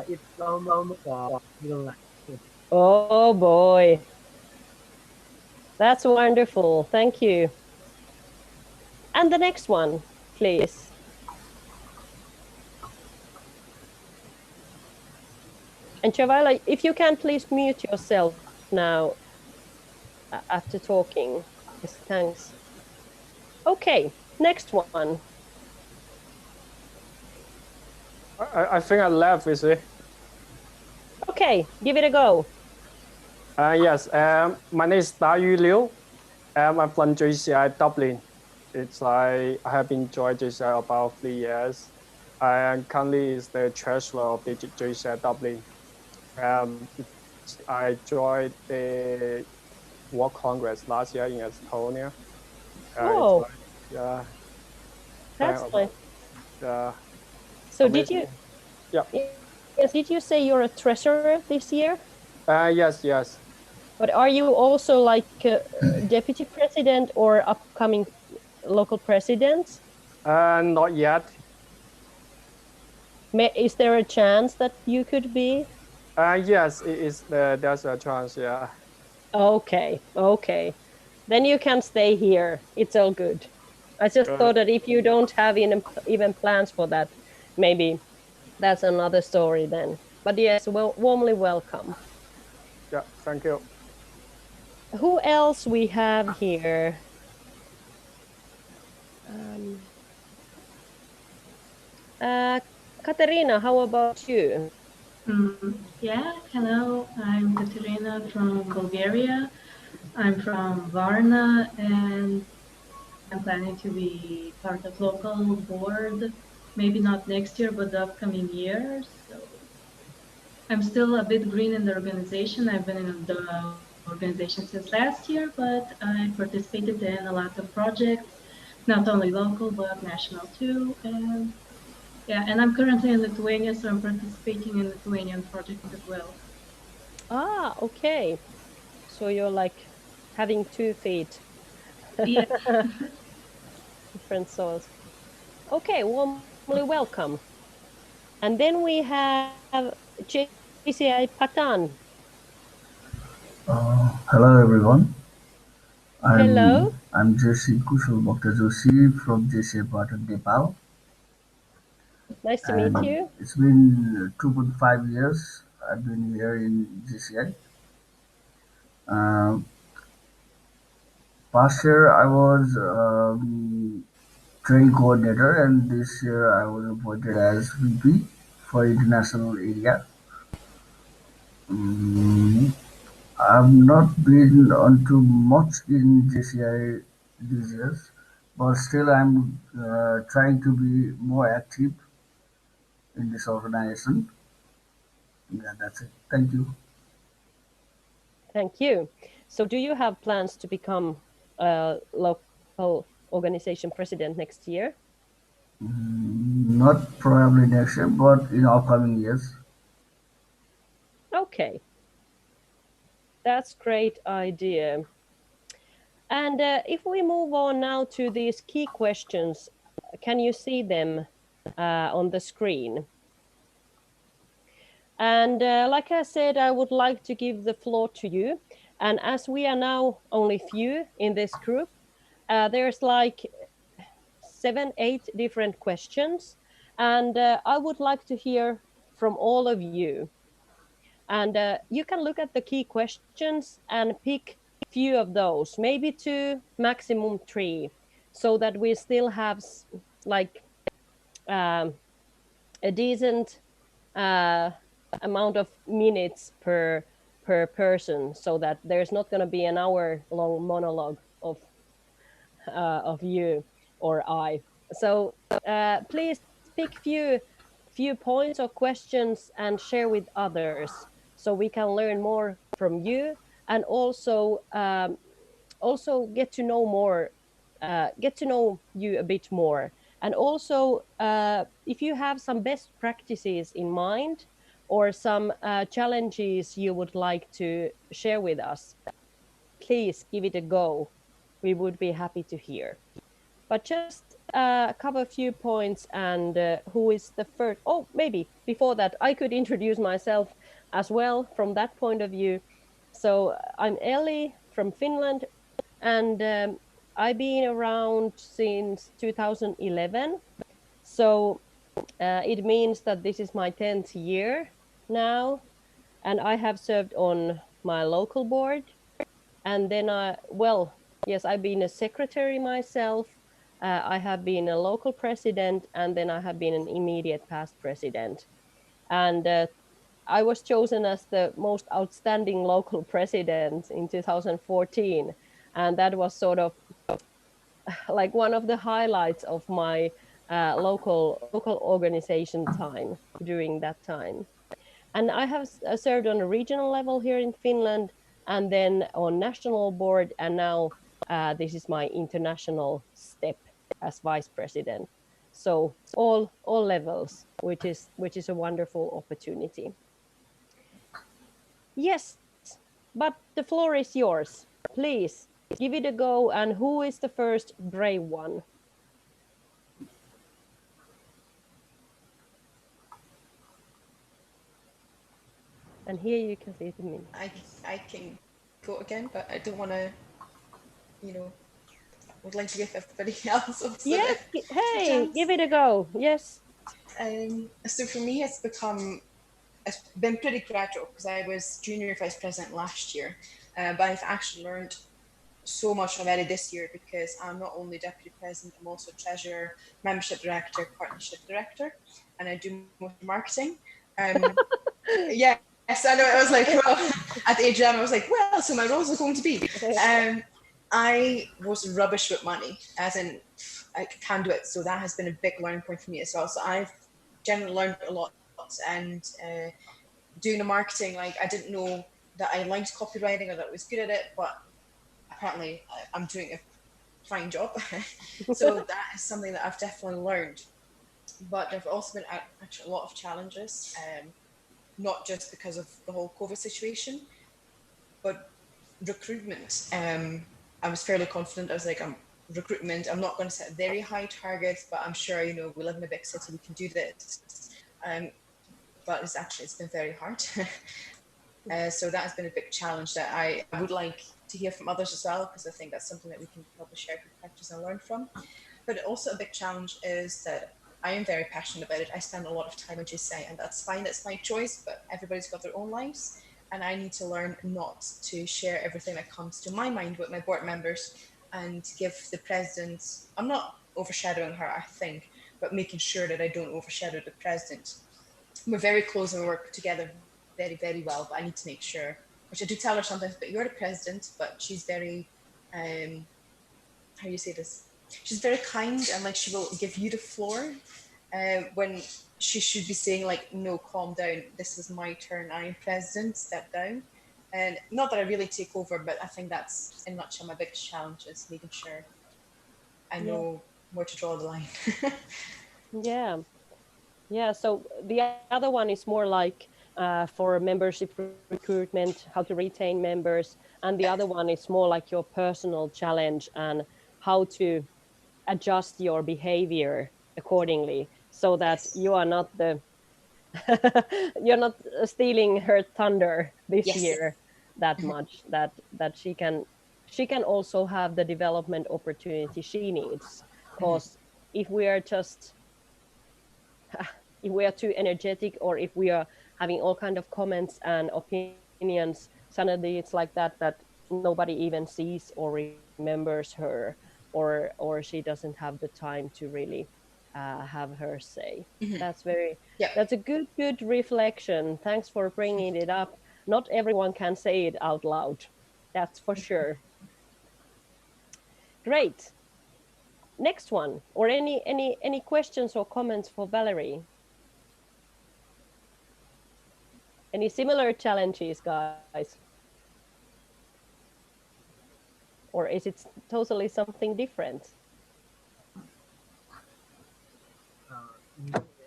It's almost middle night. Oh boy. That's wonderful. Thank you. And the next one, please. And Chavala, if you can please mute yourself now after talking. Yes, thanks. Okay, next one. I think I left, is it? Okay, give it a go. Yes, my name is Dayu Liu. I'm from JCI Dublin. It's like I have been joined JCI about 3 years. I am currently is the treasurer of the JCI Dublin. I joined the World Congress last year in Estonia. Oh, yeah. that's nice. So amazing. did you? Yeah. Yes. Did you say you're a treasurer this year? Yes. But are you also like deputy president or upcoming local president? Not yet. Is there a chance that you could be? Yes, it is. There's a chance. Yeah. Okay. Then you can stay here. It's all good. I just thought that if you don't have even plans for that, maybe that's another story then. But yes, well, warmly welcome. Yeah, thank you. Who else we have here? Katerina, how about you? Yeah, hello, I'm Katerina from Bulgaria. I'm from Varna and I'm planning to be part of local board, maybe not next year, but the upcoming years. So I'm still a bit green in the organization. I've been in the organization since last year, but I participated in a lot of projects, not only local, but national too. And yeah, and I'm currently in Lithuania, so I'm participating in Lithuanian projects as well. Ah, okay. So you're like having 2 feet. Yeah. Different soils. Okay, warmly welcome. And then we have JCI Patan. Hello everyone. Hello. I'm JC Kushal Bhakta Joshi from JCI Patan, Nepal. Nice to And meet you. it's been 2.5 years I've been here in JCI. Past year I was training coordinator, and this year I was appointed as VP for international area. Um, I've not been onto much in JCI these years, but still I'm trying to be more active in this organization. Yeah, that's it. Thank you. Thank you. So do you have plans to become a local organization president next year? Not probably next year, but in upcoming years. Okay. That's great idea. And if we move on now to these key questions, can you see them on the screen? And like I said, I would like to give the floor to you. And as we are now only few in this group, there's like 7, 8 different questions. And I would like to hear from all of you. And you can look at the key questions and pick few of those, maybe 2, maximum 3, so that we still have like a decent amount of minutes per person, so that there's not going to be an hour-long monologue of you or I. So please pick few points or questions and share with others, so we can learn more from you, and also get to know you a bit more. And also, if you have some best practices in mind or some challenges you would like to share with us, please give it a go. We would be happy to hear. But just cover a few points, and who is the first? Oh, maybe before that, I could introduce myself as well from that point of view. So I'm Ellie from Finland, and I've been around since 2011. So it means that this is my 10th year now, and I have served on my local board. And then yes, I've been a secretary myself. I have been a local president, and then I have been an immediate past president. And I was chosen as the most outstanding local president in 2014. And that was sort of like one of the highlights of my local organization time during that time. And I have served on a regional level here in Finland, and then on national board, and now this is my international step as vice president. So all levels, which is a wonderful opportunity. Yes, but the floor is yours. Please give it a go. And who is the first brave one? And here you can see the minutes. I can go again, but I don't want to, I would like to give everybody else also Yes, hey, give it a go. Yes. So for me, it's been pretty gradual because I was junior vice president last year, but I've actually learned so much already this year because I'm not only deputy president, I'm also treasurer, membership director, partnership director, and I do most marketing. Yes, I know. I was like, well, at the AGM, I was like, well, so my roles are going to be. I was rubbish with money, as in I can do it. So that has been a big learning point for me as well. So I've generally learned a lot, and doing the marketing, like I didn't know that I liked copywriting or that I was good at it, but apparently I'm doing a fine job. So that is something that I've definitely learned. But there have also been actually a lot of challenges, not just because of the whole COVID situation, but recruitment. I was fairly confident. I was like, recruitment, I'm not going to set very high targets, but I'm sure, we live in a big city, we can do this. But it's been very hard. So that has been a big challenge that I would like to hear from others as well, because I think that's something that we can probably share good practice and learn from. But also a big challenge is that I am very passionate about it. I spend a lot of time on JCI, and that's fine, that's my choice, but everybody's got their own lives. And I need to learn not to share everything that comes to my mind with my board members and give the president, I'm not overshadowing her, I think, but making sure that I don't overshadow the president. We're very close and we work together very, very well, but I need to make sure, which I do tell her sometimes, but you're the president, but she's very, how do you say this? She's very kind, and like she will give you the floor when she should be saying like, no, calm down, this is my turn, I am president, step down. And not that I really take over, but I think that's in a nutshell my biggest challenge is making sure I know where to draw the line. Yeah, so the other one is more like for membership recruitment, how to retain members, and the other one is more like your personal challenge and how to adjust your behavior accordingly so that you are not you're not stealing her thunder this year that much, that she can also have the development opportunity she needs. Because if we are just if we are too energetic, or if we are having all kind of comments and opinions, suddenly it's like that nobody even sees or remembers her, or she doesn't have the time to really have her say. That's a good reflection. Thanks for bringing it up. Not everyone can say it out loud, that's for sure. Great. Next one, or any questions or comments for Valerie? Any similar challenges, guys? Or is it totally something different?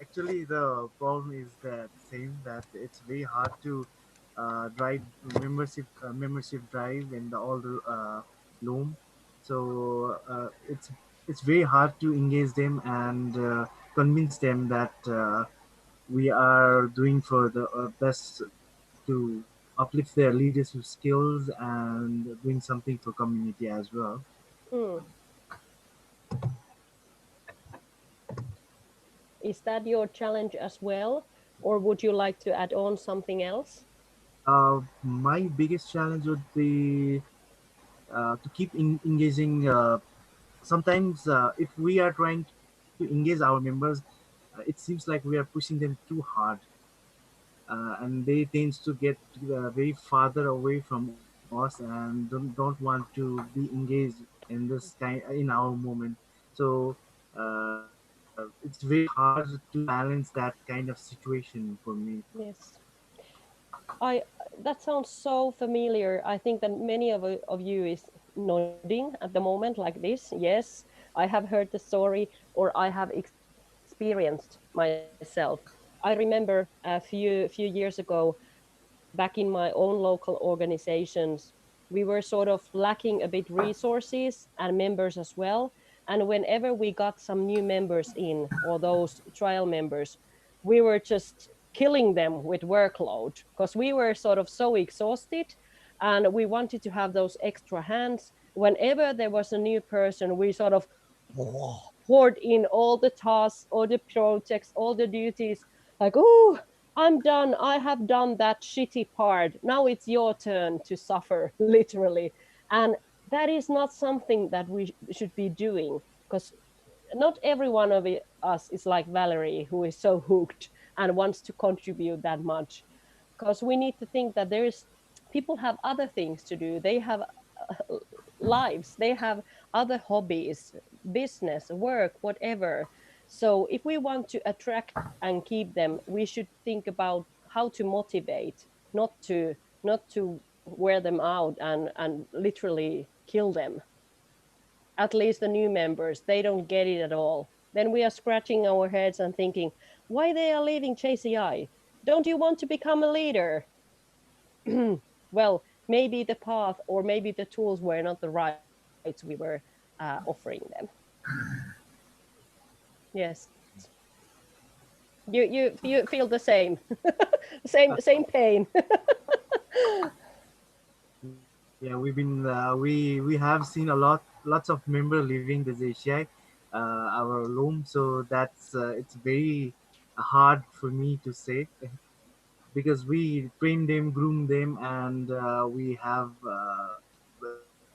Actually, the problem is that same, that it's very hard to drive membership drive in the older loom. So it's very hard to engage them and convince them that we are doing for the best to uplift their leadership skills and doing something for community as well. Is that your challenge as well, or would you like to add on something else? My biggest challenge would be to keep engaging. Sometimes, if we are trying to engage our members, it seems like we are pushing them too hard, and they tend to get very farther away from us and don't want to be engaged in this kind in our moment. So it's very hard to balance that kind of situation for me. Yes. That sounds so familiar. I think that many of you is nodding at the moment like this. Yes, I have heard the story, or I have experienced myself. I remember a few years ago, back in my own local organizations, we were sort of lacking a bit resources and members as well. And whenever we got some new members in, or those trial members, we were just killing them with workload because we were sort of so exhausted, and we wanted to have those extra hands. Whenever there was a new person, we sort of hoard in all the tasks, all the projects, all the duties, like, oh, I'm done. I have done that shitty part. Now it's your turn to suffer, literally. And that is not something that we should be doing, because not every one of us is like Valerie, who is so hooked and wants to contribute that much. Because we need to think that there is people have other things to do. They have lives. They have other hobbies, business, work, whatever. So if we want to attract and keep them, we should think about how to motivate, not to wear them out and literally kill them. At least the new members, they don't get it at all. Then we are scratching our heads and thinking, why they are leaving JCI? Don't you want to become a leader? Well, maybe the path or maybe the tools were not the rights we were offering them. Yes. You feel the same. same pain. Yeah, we have seen lots of member leaving the JCI, our loom. So that's it's very hard for me to say because we train them, groom them, and we have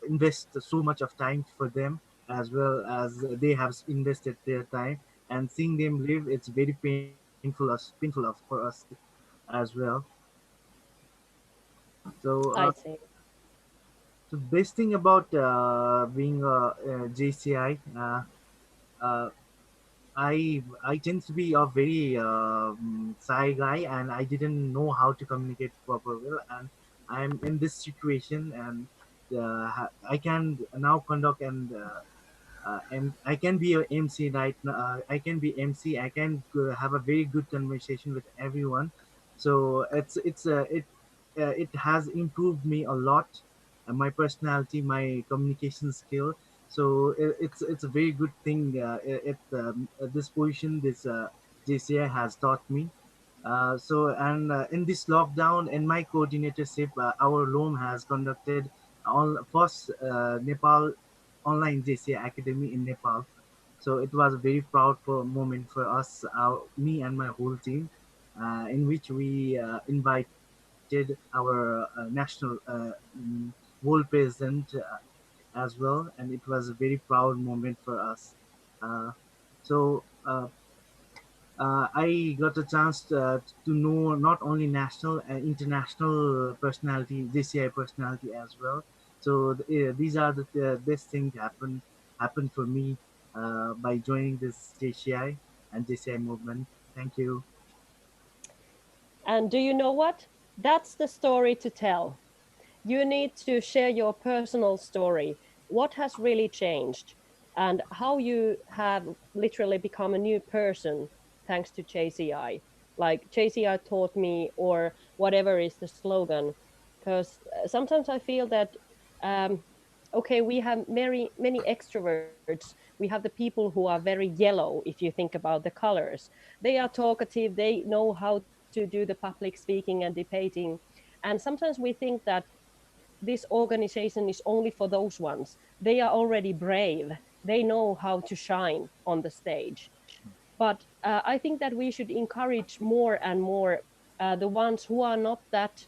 invest so much of time for them as well as they have invested their time. And seeing them live, it's very painful for us as well. So I see. so best thing about being a JCI, uh, I tend to be a very shy guy, and I didn't know how to communicate proper well. And I'm in this situation, and I can now conduct and I can be a MC right now. I can be MC. I can have a very good conversation with everyone. So it has improved me a lot, my personality, my communication skill. So it's a very good thing. At this position, this JCI has taught me. In this lockdown, in my coordinatorship, our loam has conducted on first Nepal online JCI Academy in Nepal. So it was a very proud moment for us, me and my whole team, in which we invited our national world president as well, and it was a very proud moment for us. Uh, so I got a chance to know not only national and international personality, JCI personality as well. So these are the best things happened for me by joining this JCI and JCI movement. Thank you. And do you know what? That's the story to tell. You need to share your personal story. What has really changed and how you have literally become a new person thanks to JCI. Like JCI taught me, or whatever is the slogan. Because sometimes I feel that, um, okay, we have many extroverts. We have the people who are very yellow, if you think about the colors. They are talkative, they know how to do the public speaking and debating. And sometimes we think that this organization is only for those ones. They are already brave. They know how to shine on the stage. But I think that we should encourage more and more the ones who are not that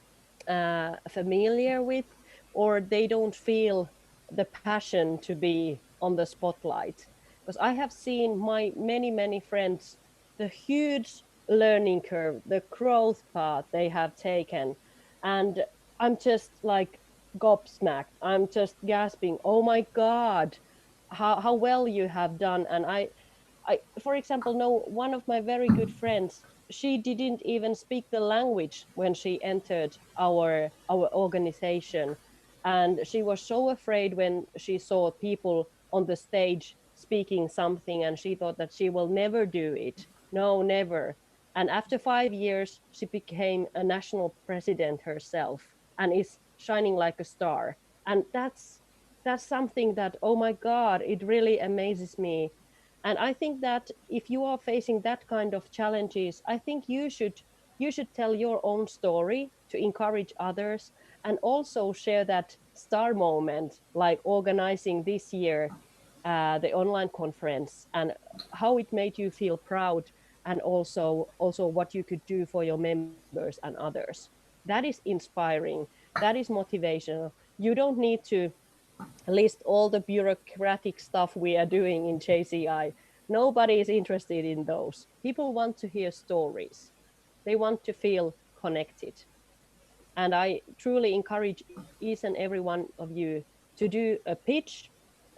familiar with, or they don't feel the passion to be on the spotlight. Because I have seen my many friends, the huge learning curve, the growth path they have taken. And I'm just like gobsmacked. I'm just gasping, oh my God, how well you have done. And for example, know one of my very good friends. She didn't even speak the language when she entered our organization, and she was so afraid when she saw people on the stage speaking something, and she thought that she will never do it. No, never. And after 5 years, she became a national president herself and is shining like a star. And that's something that, oh my God, it really amazes me. And I think that if you are facing that kind of challenges, I think you should tell your own story to encourage others, and also share that star moment, like organizing this year the online conference and how it made you feel proud, and also what you could do for your members and others. That is inspiring. That is motivational. You don't need to list all the bureaucratic stuff we are doing in JCI. Nobody is interested in those. People want to hear stories. They want to feel connected. And I truly encourage each and every one of you to do a pitch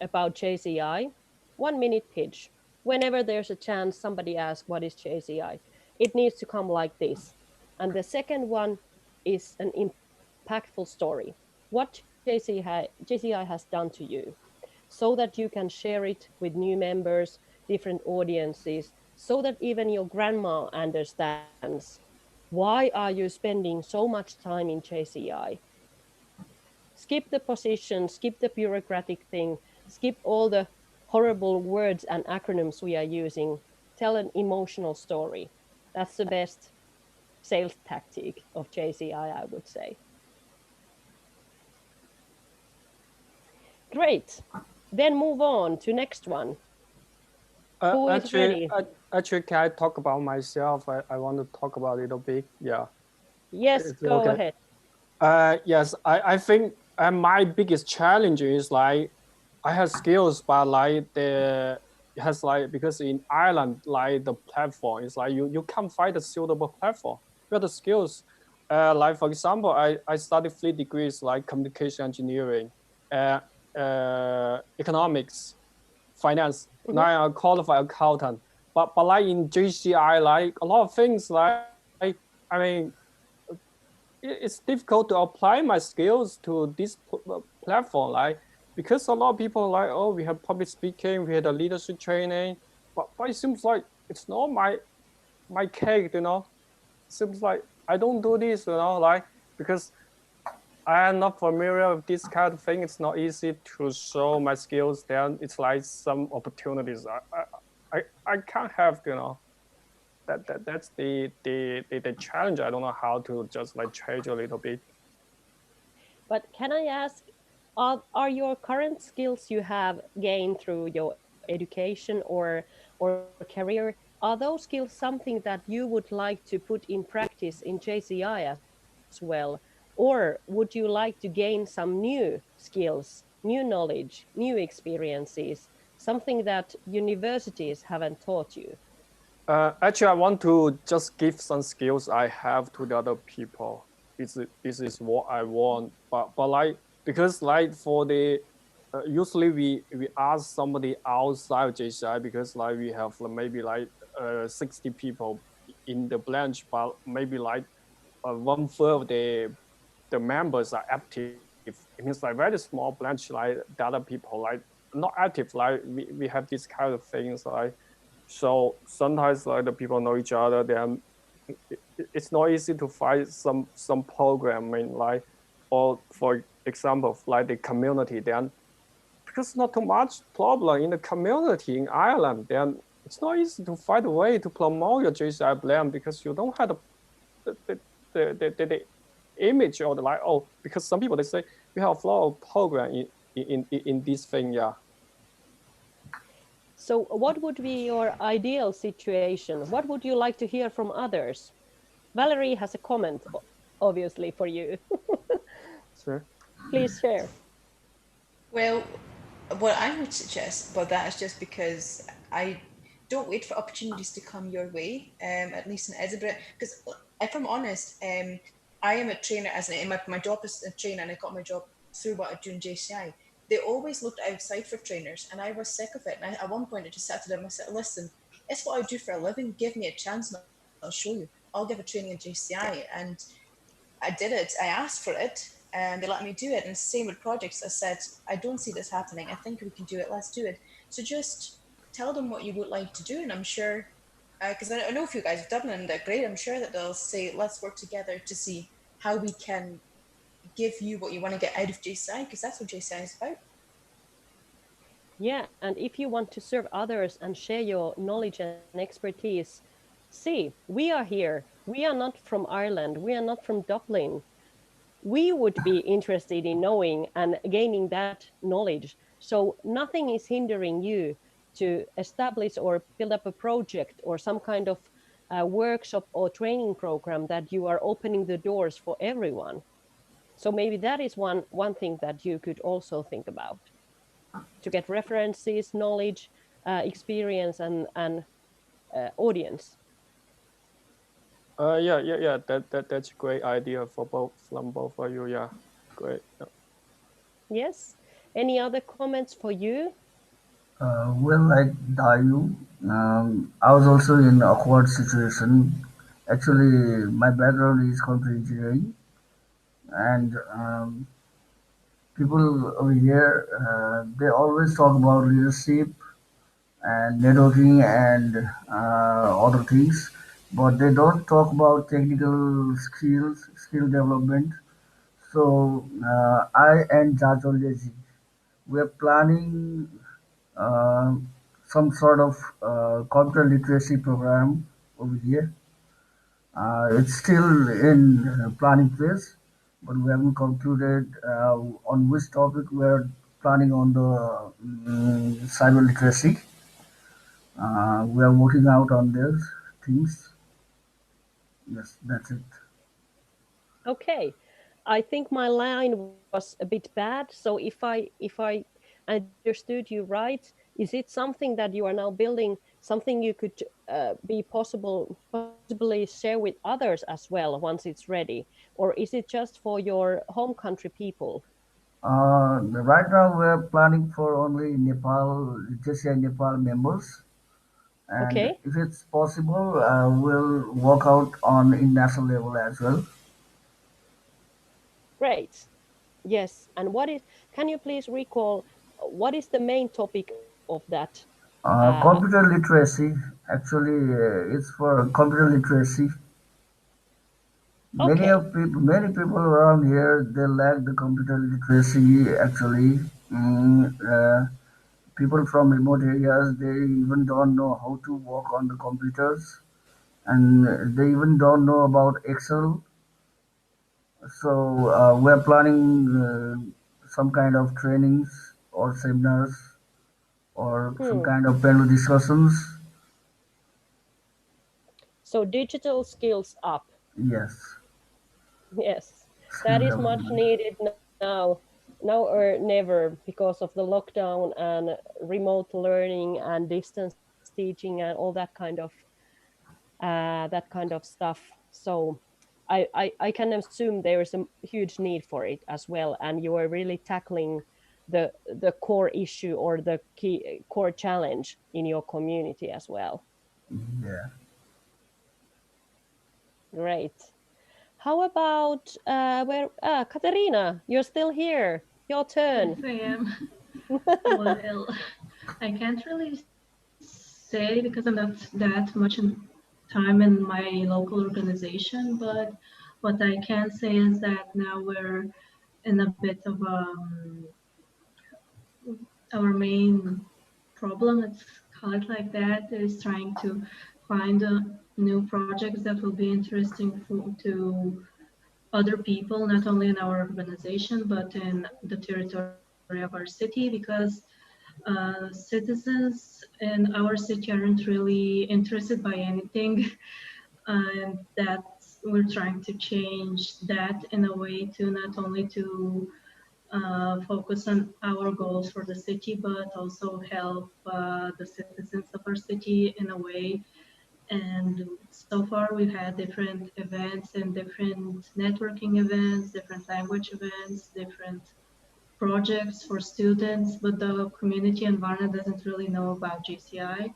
about JCI, 1 minute pitch. Whenever there's a chance somebody asks, what is JCI? It needs to come like this. And the second one is an impactful story. What JCI has done to you, so that you can share it with new members, different audiences, so that even your grandma understands why are you spending so much time in JCI. Skip the position, skip the bureaucratic thing, skip all the horrible words and acronyms we are using. Tell an emotional story. That's the best sales tactic of JCI, I would say. Great. Then move on to next one. Who is ready? Actually, can I talk about myself? I want to talk about it a bit. Yeah. Yes, go ahead. Yes, I think my biggest challenge is like I have skills, but like the has like because in Ireland like the platform is like you can't find a suitable platform. But the skills, like for example, I studied 3 degrees like communication engineering, economics, finance. Mm-hmm. Now I'm a qualified accountant. But like in JCI, like a lot of things like I mean it's difficult to apply my skills to this platform, like because a lot of people are like, oh, we have public speaking, we had a leadership training, but it seems like it's not my cake, you know. It seems like I don't do this, you know, like because I am not familiar with this kind of thing. It's not easy to show my skills. Then it's like some opportunities I can't have, you know. That's the challenge. I don't know how to just like change a little bit. But can I ask, are your current skills you have gained through your education or career, are those skills something that you would like to put in practice in JCI as well? Or would you like to gain some new skills, new knowledge, new experiences, something that universities haven't taught you? Actually, I want to just give some skills I have to the other people. This is what I want. But like because like for the usually we ask somebody outside JCI because like we have maybe like 60 people in the branch, but maybe like 1/3 of the members are active. It means like very small branch, like the other people like not active. Like we have these kind of things like. So sometimes like the people know each other, then it's not easy to find some programming like, or for example, like the community, then because not too much problem in the community in Ireland, then it's not easy to find a way to promote your JCI brand because you don't have the image or the like, oh, because some people they say we have a lot of program in this thing, yeah. So what would be your ideal situation? What would you like to hear from others? Valerie has a comment, obviously, for you. Sure. Please share. Well, what I would suggest, but that is just because I don't wait for opportunities to come your way, at least in Edinburgh. Because if I'm honest, I am a trainer, my job is a trainer, and I got my job through what I do in JCI. They always looked outside for trainers, and I was sick of it. And at one point, I just sat to them and I said, listen, it's what I do for a living. Give me a chance and I'll show you. I'll give a training in JCI. And I did it. I asked for it and they let me do it. And same with projects. I said, I don't see this happening. I think we can do it. Let's do it. So just tell them what you would like to do. And I'm sure, because I know a few guys have Dublin and they're great. I'm sure that they'll say, let's work together to see how we can give you what you want to get out of JCI, because that's what JCI is about. Yeah, and if you want to serve others and share your knowledge and expertise, see, we are here. We are not from Ireland. We are not from Dublin. We would be interested in knowing and gaining that knowledge So nothing is hindering you to establish or build up a project or some kind of workshop or training program that you are opening the doors for everyone. So maybe that is one thing that you could also think about, to get references, knowledge, experience, and audience. Yeah. That's a great idea for both of you. Yeah, great. Yeah. Yes. Any other comments for you? Well, like Dayu, I was also in awkward situation. Actually, my background is computer engineering, and people over here they always talk about leadership and networking and other things, but they don't talk about technical skills, skill development. So I and Jajolezi, we're planning uh, some sort of computer literacy program over here. It's still in planning phase, but we haven't concluded on which topic we're planning on the cyber literacy. We are working out on those things. Yes, that's it. Okay. I think my line was a bit bad. So if I understood you right, is it something that you are now building, something you could be possibly share with others as well once it's ready, or is it just for your home country people? Right now, we're planning for only Nepal, JCI Nepal members, and Okay, if it's possible, we'll work out on international level as well. great. Yes. And can you please recall what is the main topic of that? Computer literacy, actually, it's for computer literacy. Okay, Many people around here, they lack the computer literacy. Actually, people from remote areas, they even don't know how to work on the computers, and they even don't know about Excel. So we're planning some kind of trainings or seminars or some hmm. kind of panel discussions. So digital skills up. Yes, Yes, skill that is much development. needed now or never, because of the lockdown and remote learning and distance teaching and all that kind of stuff. So I can assume there is a huge need for it as well, and you are really tackling the core issue or the key core challenge in your community as well. Yeah. Great. How about where Katerina, you're still here. Your Yes, turn. I am. Well, I can't really say because I'm not that much in time in my local organization, but what I can say is that now we're in a bit of our main problem, let's call it like that, is trying to find new projects that will be interesting to other people, not only in our organization, but in the territory of our city, because citizens in our city aren't really interested by anything. And that we're trying to change that in a way to not only to focus on our goals for the city, but also help the citizens of our city in a way. And so far, we've had different events and different networking events, different language events, different projects for students, but the community in Varna doesn't really know about JCI.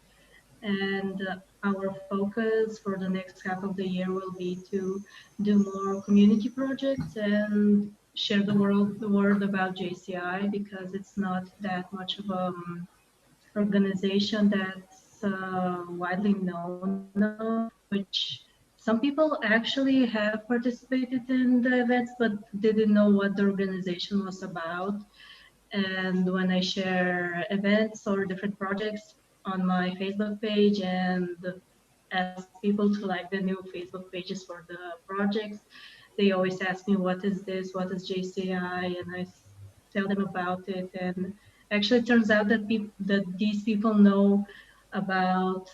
And our focus for the next half of the year will be to do more community projects and share the word about JCI, because it's not that much of a organization that's widely known of, which some people actually have participated in the events but didn't know what the organization was about. And when I share events or different projects on my Facebook page and ask people to like the new Facebook pages for the projects, they always ask me, what is this? What is JCI? And I tell them about it. And Actually, it turns out that these people know about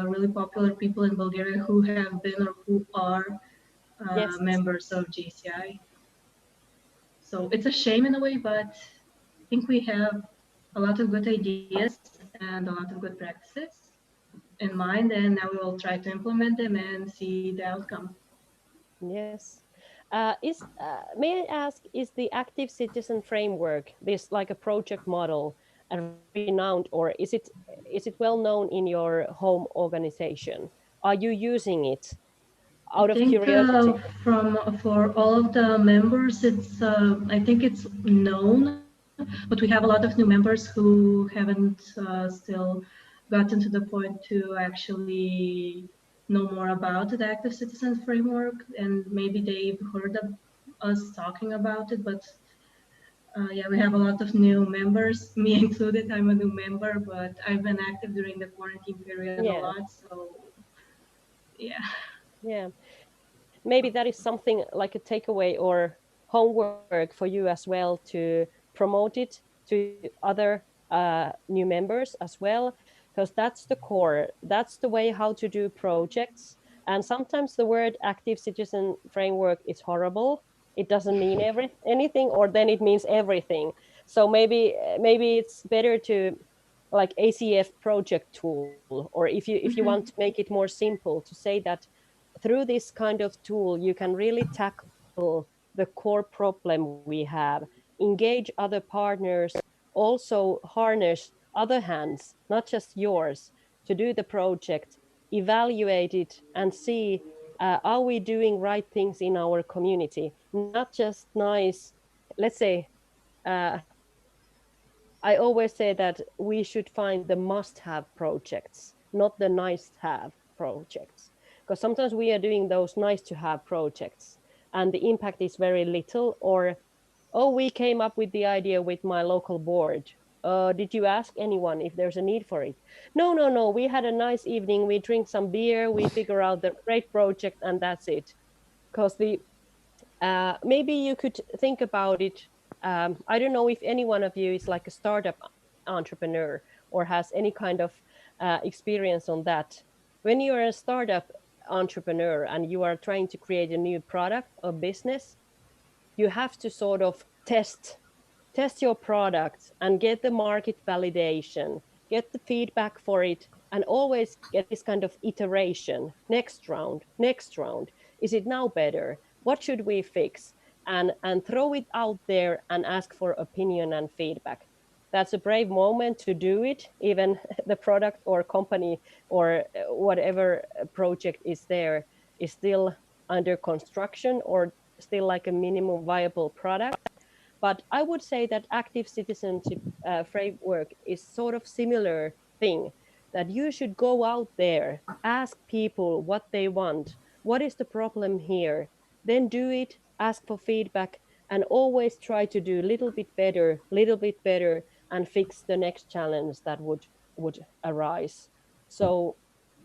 really popular people in Bulgaria who have been or who are Yes. members of JCI. So it's a shame in a way, but I think we have a lot of good ideas and a lot of good practices in mind, and now we will try to implement them and see the outcome. Yes. May I ask, is the active citizen framework this like a project model and renowned, or is it well known in your home organization? Are you using it I out of think curiosity? for all of the members, it's I think it's known, but we have a lot of new members who haven't still gotten to the point to actually know more about the active citizen framework, and maybe they've heard of us talking about it, but yeah, we have a lot of new members, me included. I'm a new member, but I've been active during the quarantine period a Yeah. lot, so yeah. Yeah. Maybe that is something like a takeaway or homework for you as well to promote it to other new members as well, because that's the core, that's the way how to do projects. And sometimes the word active citizen framework is horrible. It doesn't mean anything, or then it means everything. So maybe it's better to like ACF project tool, or if you want to make it more simple, to say that through this kind of tool, you can really tackle the core problem we have, engage other partners, also harness other hands, not just yours, to do the project, evaluate it, and see are we doing right things in our community, not just nice, let's say, uh, I always say that we should find the must have projects, not the nice have projects. Because sometimes we are doing those nice to have projects and the impact is very little, or, oh, we came up with the idea with my local board. Did you ask anyone if there's a need for it? No, no, no. We had a nice evening. We drink some beer. We figure out the great project, and that's it. Because the maybe you could think about it. I don't know if any one of you is like a startup entrepreneur or has any kind of experience on that. When you're a startup entrepreneur and you are trying to create a new product or business, you have to sort of test your product and get the market validation, get the feedback for it, and always get this kind of iteration. Next round. Is it now better? What should we fix? And throw it out there and ask for opinion and feedback. That's a brave moment to do it, even the product or company or whatever project is there is still under construction or still like a minimum viable product. But I would say that active citizenship framework is sort of similar thing, that you should go out there, ask people what they want, what is the problem here, then do it, ask for feedback, and always try to do little bit better, and fix the next challenge that would arise. So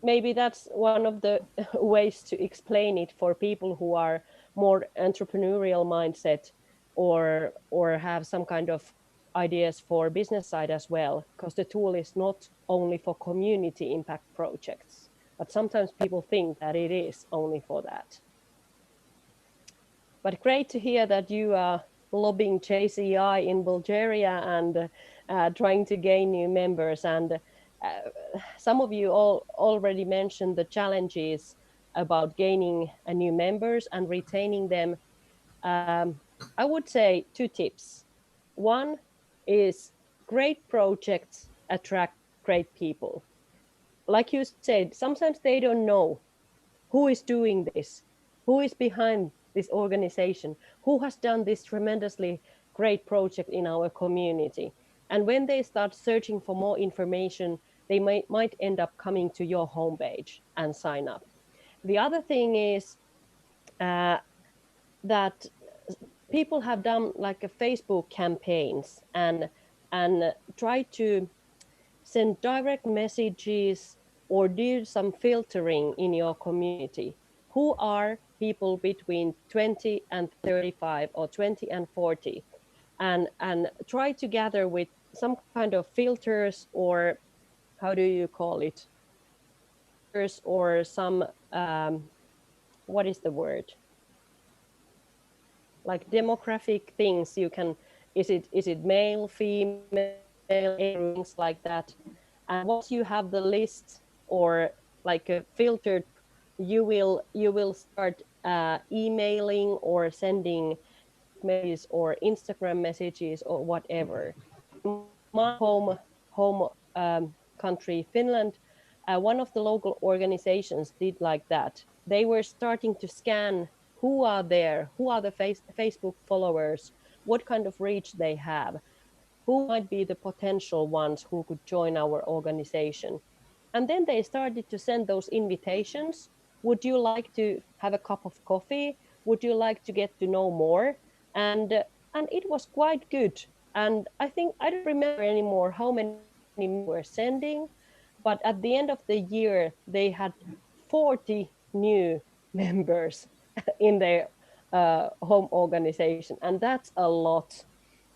maybe that's one of the ways to explain it for people who are more entrepreneurial mindset, or have some kind of ideas for business side as well, because the tool is not only for community impact projects, but sometimes people think that it is only for that. But great to hear that you are lobbying JCI in Bulgaria and trying to gain new members. And some of you all already mentioned the challenges about gaining new members and retaining them. I would say two tips. One is great projects attract great people. Like you said, sometimes they don't know who is doing this, who is behind this organization, who has done this tremendously great project in our community. And when they start searching for more information, they might end up coming to your homepage and sign up. The other thing is that people have done like a Facebook campaigns and try to send direct messages or do some filtering in your community. Who are people between 20 and 35 or 20 and 40? And try to gather with some kind of filters, or how do you call it? Or some what is the word? Like demographic things you can, is it male, female, things like that. And once you have the list or like a filtered, you will start emailing or sending messages or Instagram messages or whatever. My home country, Finland, one of the local organizations did like that. They were starting to scan who are there, who are the Facebook followers, what kind of reach they have, who might be the potential ones who could join our organization. And then they started to send those invitations. Would you like to have a cup of coffee? Would you like to get to know more? And it was quite good. And I think I don't remember anymore how many were sending, but at the end of the year they had 40 new members in their home organization, and that's a lot.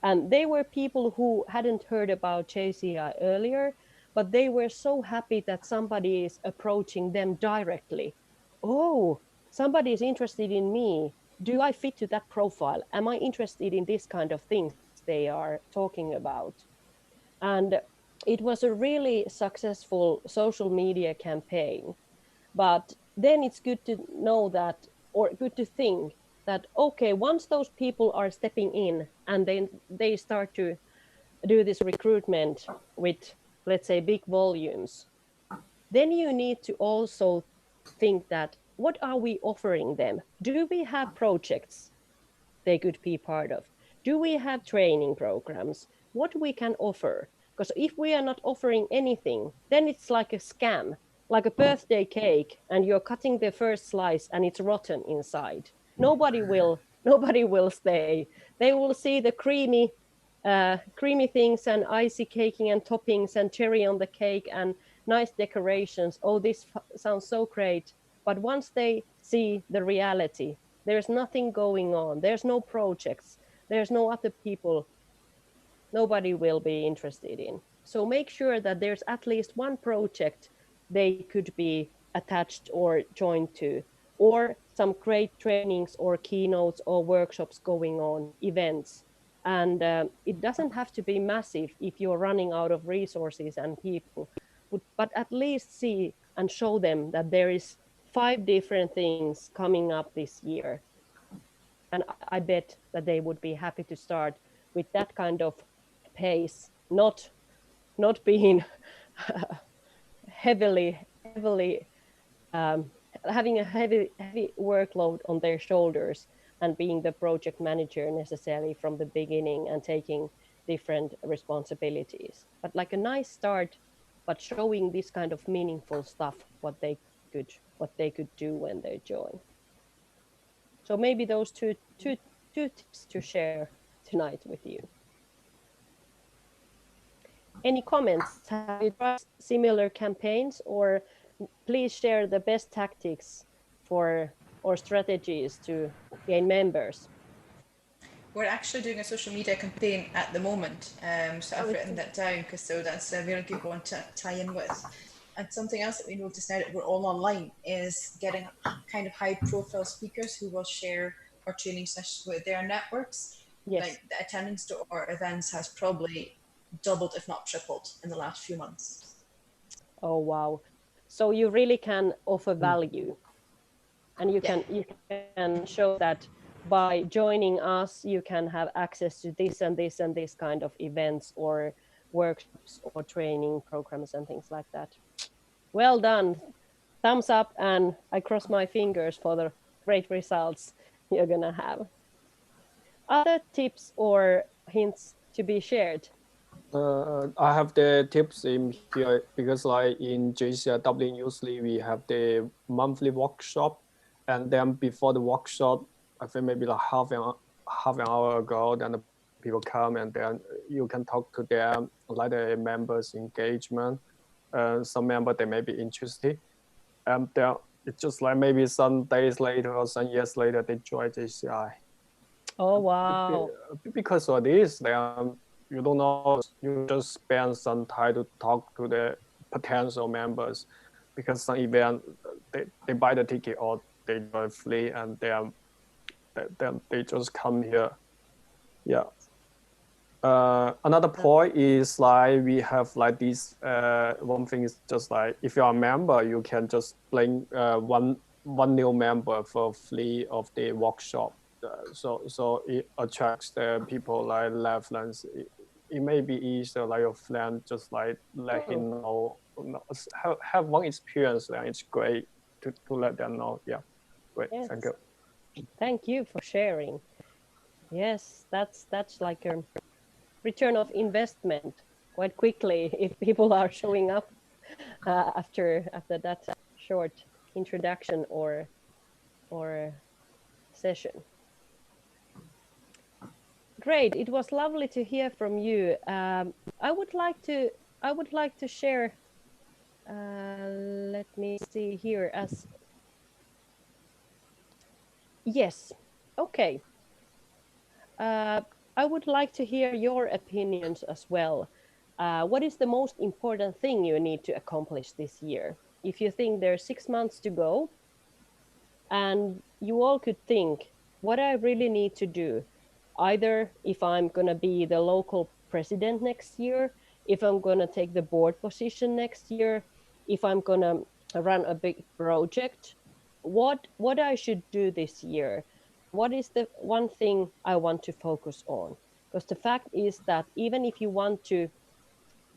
And they were people who hadn't heard about JCI earlier, but they were so happy that somebody is approaching them directly. Oh, somebody is interested in me. Do I fit to that profile? Am I interested in this kind of things they are talking about? And it was a really successful social media campaign. But then it's good to know that, or good to think that, okay, once those people are stepping in and then they start to do this recruitment with, let's say, big volumes, then you need to also think that what are we offering them? Do we have projects they could be part of? Do we have training programs? What we can offer? Because if we are not offering anything, then it's like a scam, like a birthday cake, and you're cutting the first slice and it's rotten inside. Nobody will stay. They will see the creamy things and icy caking and toppings and cherry on the cake and nice decorations. Oh, this sounds so great. But once they see the reality, there's nothing going on. There's no projects. There's no other people. Nobody will be interested in. So make sure that there's at least one project they could be attached or joined to, or some great trainings or keynotes or workshops going on, events. And it doesn't have to be massive if you're running out of resources and people, but at least see and show them that there is 5 different things coming up this year. And I bet that they would be happy to start with that kind of pace, not being heavily having a heavy workload on their shoulders and being the project manager necessarily from the beginning and taking different responsibilities. But like a nice start, but showing this kind of meaningful stuff, what they could do when they join. So maybe those two tips to share tonight with you. Any comments? Have you tried similar campaigns, or please share the best tactics for or strategies to gain members? We're actually doing a social media campaign at the moment, so I've written that down because that's a really good one to tie in with. And something else that we noticed now that we're all online is getting kind of high-profile speakers who will share our training sessions with their networks. Yes. Like the attendance to our events has probably doubled, if not tripled, in the last few months. Oh wow! So you really can offer value, and you can show that by joining us, you can have access to this and this and this kind of events or workshops or training programs and things like that. Well done! Thumbs up, and I cross my fingers for the great results you're gonna have. Other tips or hints to be shared? I have the tips in here because like in JCI Dublin, usually we have the monthly workshop, and then before the workshop, I think maybe like half an hour ago, then the people come and then you can talk to them, like the members engagement. Some member they may be interested, and then it's just like maybe some days later or some years later they join JCI. Oh wow! Because of this, you don't know, you just spend some time to talk to the potential members, because some event they buy the ticket or they join free and they just come here. Yeah. Another point is like we have like this. One thing is just like if you're a member, you can just bring one new member for free of the workshop. So it attracts the people like Levlands. It may be easier like your friend just like let him know, have one experience, and it's great to let them know. Yeah, great. Yes. Thank you. Thank you for sharing. Yes, that's like a return of investment quite quickly if people are showing up after that short introduction or session. Great, it was lovely to hear from you. I would like to share. Let me see here. As yes, okay. I would like to hear your opinions as well. What is the most important thing you need to accomplish this year? If you think there's 6 months to go, and you all could think, what I really need to do, either if I'm going to be the local president next year, if I'm going to take the board position next year, if I'm going to run a big project, what I should do this year, what is the one thing I want to focus on? Because the fact is that even if you want to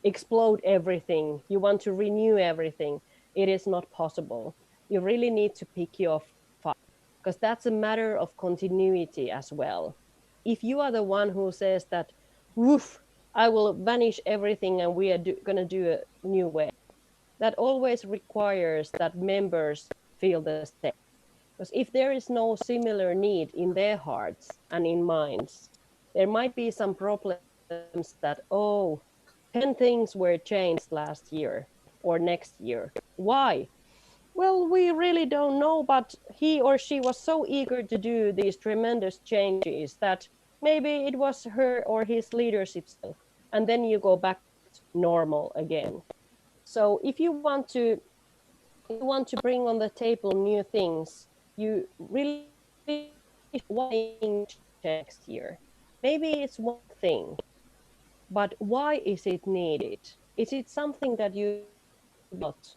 explode everything, you want to renew everything, it is not possible. You really need to pick your fight, because that's a matter of continuity as well. If you are the one who says that, woof, I will vanish everything and we are going to do a new way, that always requires that members feel the same. Because if there is no similar need in their hearts and in minds, there might be some problems that, oh, 10 things were changed last year or next year. Why? Well, we really don't know, but he or she was so eager to do these tremendous changes that maybe it was her or his leadership style. And then you go back to normal again. So if you want to bring on the table new things, you really one thing next year. Maybe it's one thing, but why is it needed? Is it something that you not?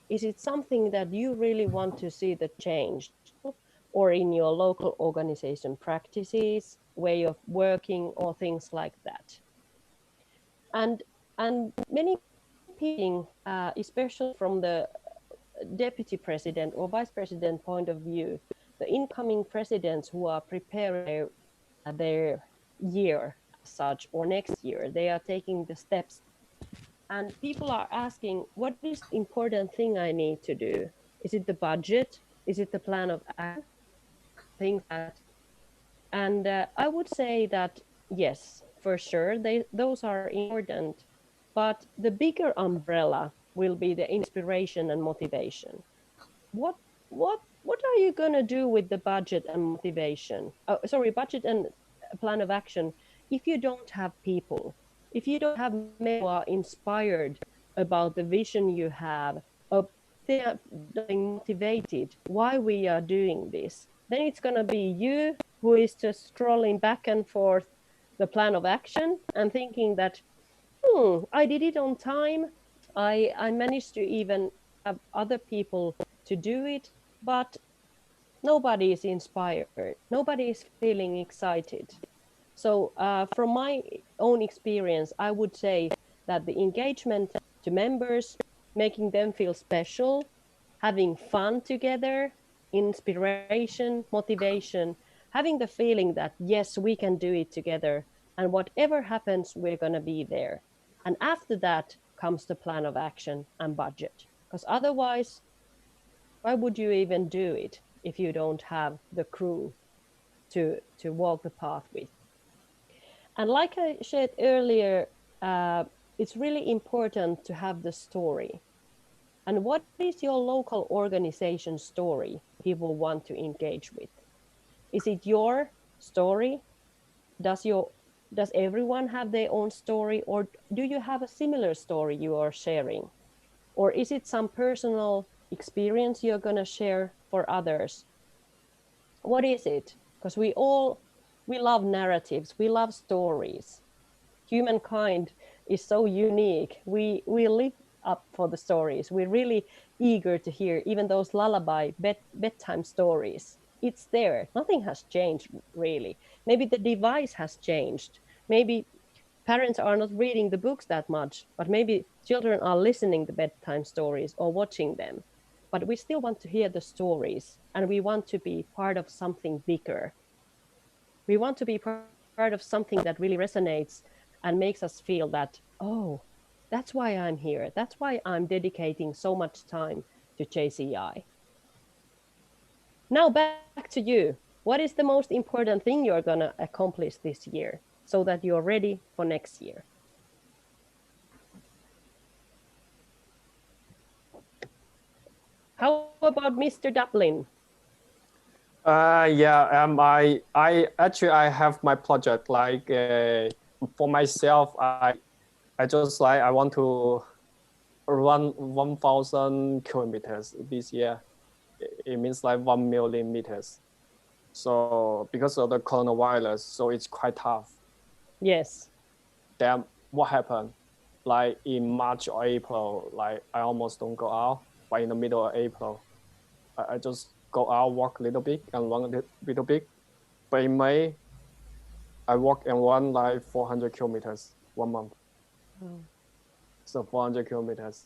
Is it something that you really want to see the change, or in your local organization practices, way of working, or things like that? And many people, especially from the deputy president or vice president point of view, the incoming presidents who are preparing their year as such, or next year, they are taking the steps. And people are asking, what is the important thing I need to do? Is it the budget? Is it the plan of action? Things like that. And I would say that yes, for sure, those are important. But the bigger umbrella will be the inspiration and motivation. What what are you gonna do with the budget and motivation? Budget and plan of action if you don't have people, if you don't have men who are inspired about the vision you have, of they are motivated why we are doing this, then it's gonna be you who is just scrolling back and forth the plan of action and thinking that I did it on time. I managed to even have other people to do it, but nobody is inspired. Nobody is feeling excited. So from my own experience, I would say that the engagement to members, making them feel special, having fun together, inspiration, motivation, having the feeling that, yes, we can do it together. And whatever happens, we're going to be there. And after that comes the plan of action and budget. Because otherwise, why would you even do it if you don't have the crew to walk the path with? And like I said earlier, it's really important to have the story. And what is your local organization story people want to engage with? Is it your story? Does your does everyone have their own story, or do you have a similar story you are sharing? Or is it some personal experience you're going to share for others? What is it? Because we love narratives, we love stories. Humankind is so unique. We live up for the stories. We're really eager to hear even those lullaby bedtime stories. It's there. Nothing has changed really. Maybe the device has changed. Maybe parents are not reading the books that much, but maybe children are listening to bedtime stories or watching them. But we still want to hear the stories, and we want to be part of something bigger. We want to be part of something that really resonates and makes us feel that, oh, that's why I'm here. That's why I'm dedicating so much time to JCI. Now back to you. What is the most important thing you're going to accomplish this year so that you're ready for next year? How about Mr. Dublin? I actually I have my project like for myself. I want to run 1,000 kilometers this year. It means like 1 million meters. So because of the coronavirus, so it's quite tough. Yes. Then what happened? Like in March or April, like I almost don't go out. But in the middle of April, I just go out, walk a little bit, and run a little bit. But in May, I walk and run like 400 kilometers 1 month. Oh. So 400 kilometers.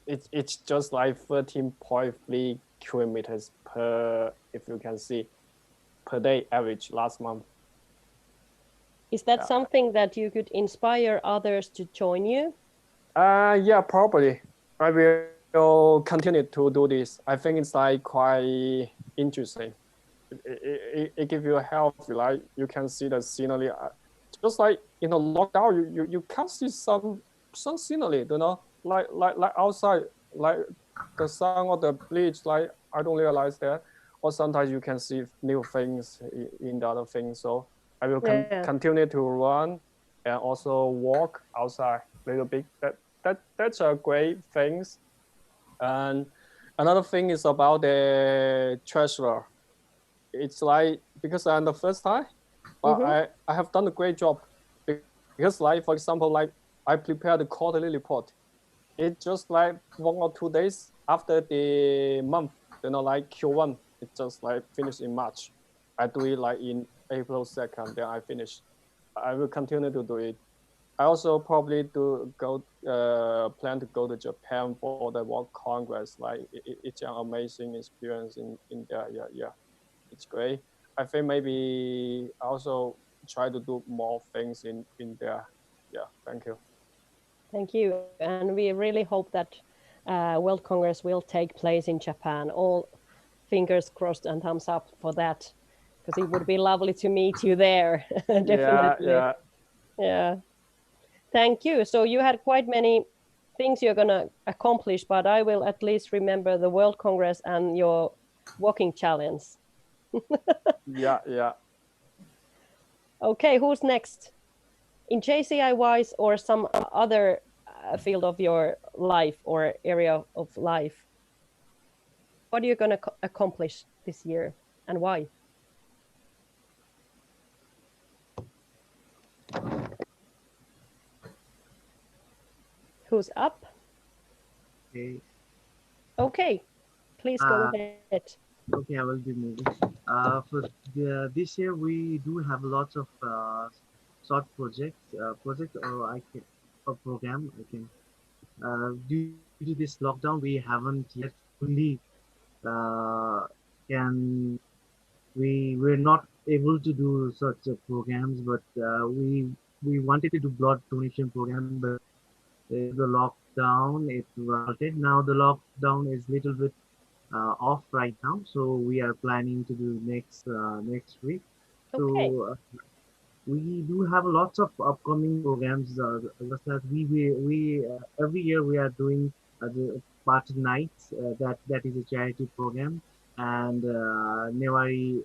It's just like 13.3 kilometers per, if you can see, per day average last month. Is that something that you could inspire others to join you? Yeah, probably. I will continue to do this. I think it's like quite interesting. It gives you a health, like you can see the scenery. Just like in a lockdown, you can't see some scenery, you know, like outside, like the sun or the beach. Like I don't realize that, or sometimes you can see new things in the other things. So I will continue to run and also walk outside a little bit. That's a great thing. And another thing is about the treasurer. It's like, because I'm the first time, but I have done a great job. Because like, for example, like I prepared the quarterly report. It's just like 1 or 2 days after the month, you know, like Q1, it just like finished in March. I do it like in April 2nd, then I finish. I will continue to do it. I also probably plan to go to Japan for the World Congress. Like it's an amazing experience in there. Yeah, it's great. I think maybe I also try to do more things in there. Yeah, thank you. Thank you. And we really hope that World Congress will take place in Japan. All fingers crossed and thumbs up for that, because it would be lovely to meet you there. Definitely. Yeah. Thank you. So you had quite many things you're going to accomplish, but I will at least remember the World Congress and your walking challenge. Yeah. Okay, who's next? In JCI wise or some other field of your life or area of life? What are you going to accomplish this year and why? Who's up? Okay, please go ahead. Okay, I will be moving. For this year, we do have lots of short projects, or a program. Due to this lockdown, we haven't yet fully we're not able to do such programs, but we wanted to do blood donation program, but the lockdown it halted. Now the lockdown is little bit off right now, so we are planning to do next week. Okay. So we do have lots of upcoming programs. Just that we every year we are doing the party nights. That is a charity program, and Newari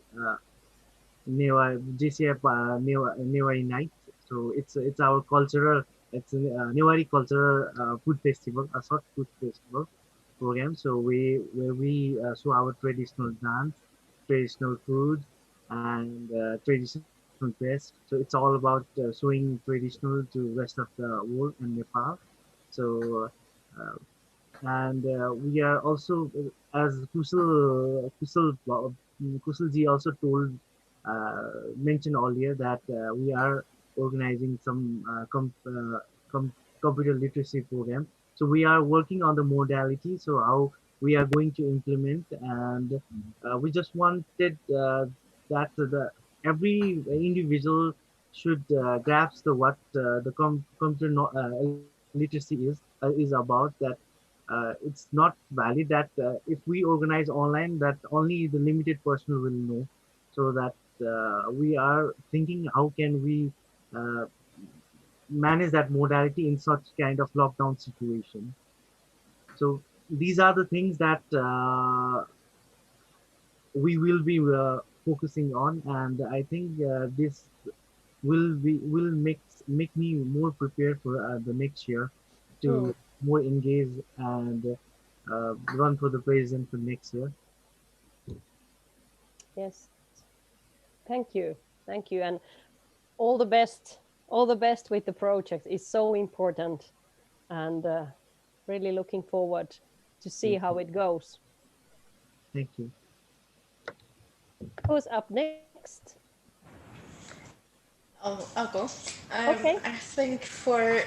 JCI Newari Night. So it's our cultural, it's a Newari cultural food festival, a short food festival program. So where we show our traditional dance, traditional food, and traditional dress. So it's all about showing traditional to rest of the world and Nepal. So uh, and we are also, as Kushal ji also told, mentioned earlier that we are organizing some computer literacy program. So we are working on the modality, so how we are going to implement, and we just wanted that the every individual should grasp the what the computer literacy is about, that it's not valid that if we organize online that only the limited person will know. So that we are thinking how can we uh, manage that modality in such kind of lockdown situation. So these are the things that we will be focusing on, and I think this will make me more prepared for the next year Hmm. to more engage and run for the president for next year. Yes. Thank you, and all the best. All the best with the project. It's so important, and really looking forward to see Thank how you. it goes. Thank you. Who's up next? I'll go. Okay. I think for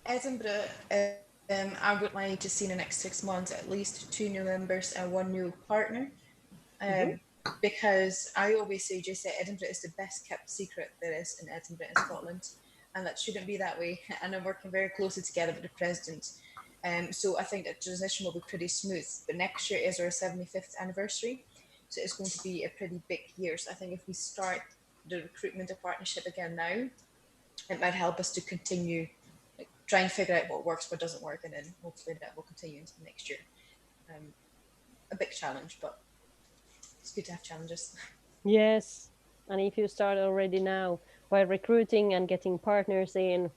Edinburgh, I would like to see in the next 6 months at least 2 new members and 1 new partner. Because I always say JCI Edinburgh is the best kept secret there is in Edinburgh in Scotland, and that shouldn't be that way. And I'm working very closely together with the president. So I think that transition will be pretty smooth. But next year is our 75th anniversary, so it's going to be a pretty big year. So I think if we start the recruitment of partnership again now, it might help us to continue, like, try and figure out what works, what doesn't work, and then hopefully that will continue into next year. A big challenge, but it's good to have challenges. Yes. And if you start already now by recruiting and getting partners in,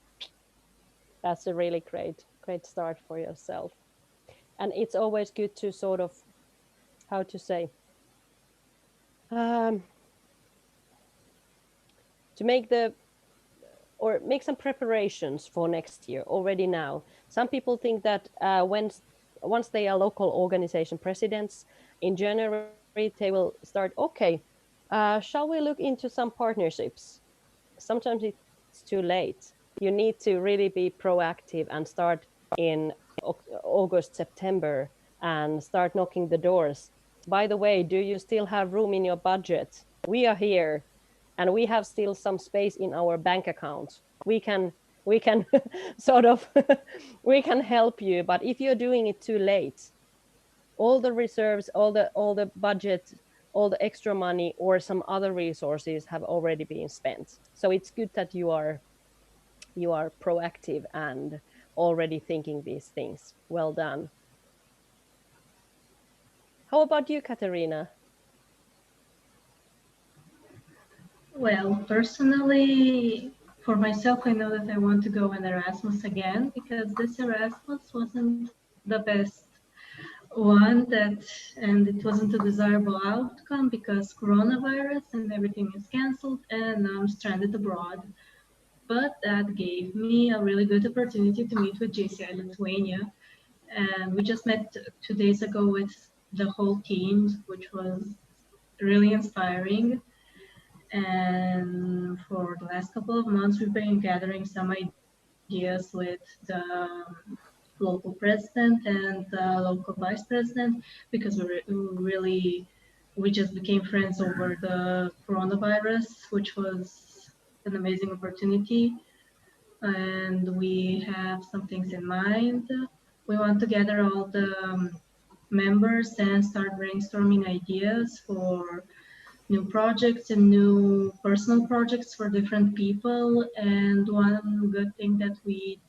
that's a really great start for yourself. And it's always good to sort of, how to say, um, to make some preparations for next year already now. Some people think that once they are local organization presidents in January, they will start, okay, shall we look into some partnerships? Sometimes it's too late. You need to really be proactive and start in August, September, and start knocking the doors. By the way, do you still have room in your budget? We are here, and we have still some space in our bank account. We can sort of we can help you, but if you're doing it too late, all the reserves, all the budget, all the extra money or some other resources have already been spent. So it's good that you are proactive and already thinking these things. Well done. How about you, Katerina? Well, personally, for myself, I know that I want to go in Erasmus again because this Erasmus wasn't the best one and it wasn't a desirable outcome because coronavirus and everything is canceled and now I'm stranded abroad. But that gave me a really good opportunity to meet with JCI Lithuania. And we just met 2 days ago with the whole team, which was really inspiring. And for the last couple of months, we've been gathering some ideas with the local president and the local vice president because we just became friends over the coronavirus, which was an amazing opportunity. And we have some things in mind. We want to gather all the members and start brainstorming ideas for new projects and new personal projects for different people. And one good thing that we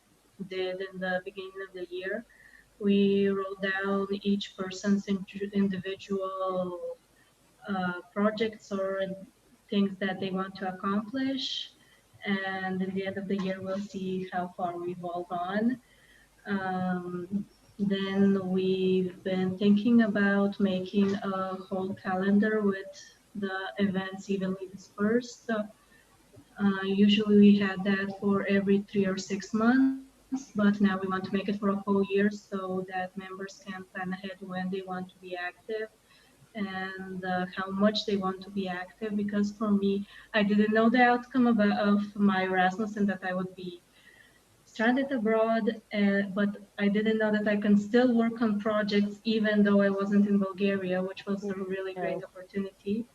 did in the beginning of the year, we wrote down each person's individual projects or things that they want to accomplish. And at the end of the year, we'll see how far we evolve on. Then we've been thinking about making a whole calendar with the events evenly dispersed. So, usually we had that for every 3 or 6 months, but now we want to make it for a whole year so that members can plan ahead when they want to be active and how much they want to be active. Because for me, I didn't know the outcome of my Erasmus and that I would be stranded abroad, but I didn't know that I can still work on projects even though I wasn't in Bulgaria, which was a really great opportunity.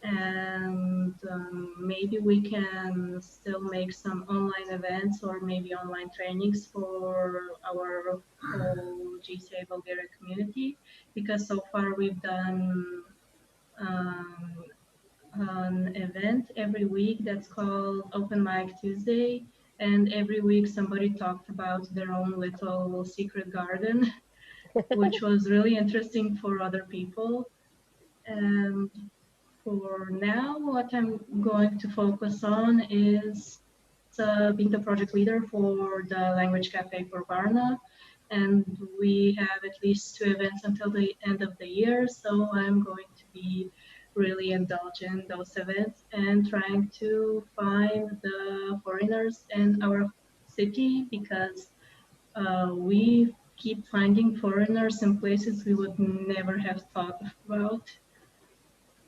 And maybe we can still make some online events or maybe online trainings for our whole JCI Bulgaria community, because so far we've done um, an event every week that's called Open Mic Tuesday. And every week somebody talked about their own little secret garden, which was really interesting for other people. And for now, what I'm going to focus on is being the project leader for the Language Cafe for Varna. And we have at least 2 events until the end of the year. So I'm going to be really indulgent in those events and trying to find the foreigners in our city, because we keep finding foreigners in places we would never have thought about.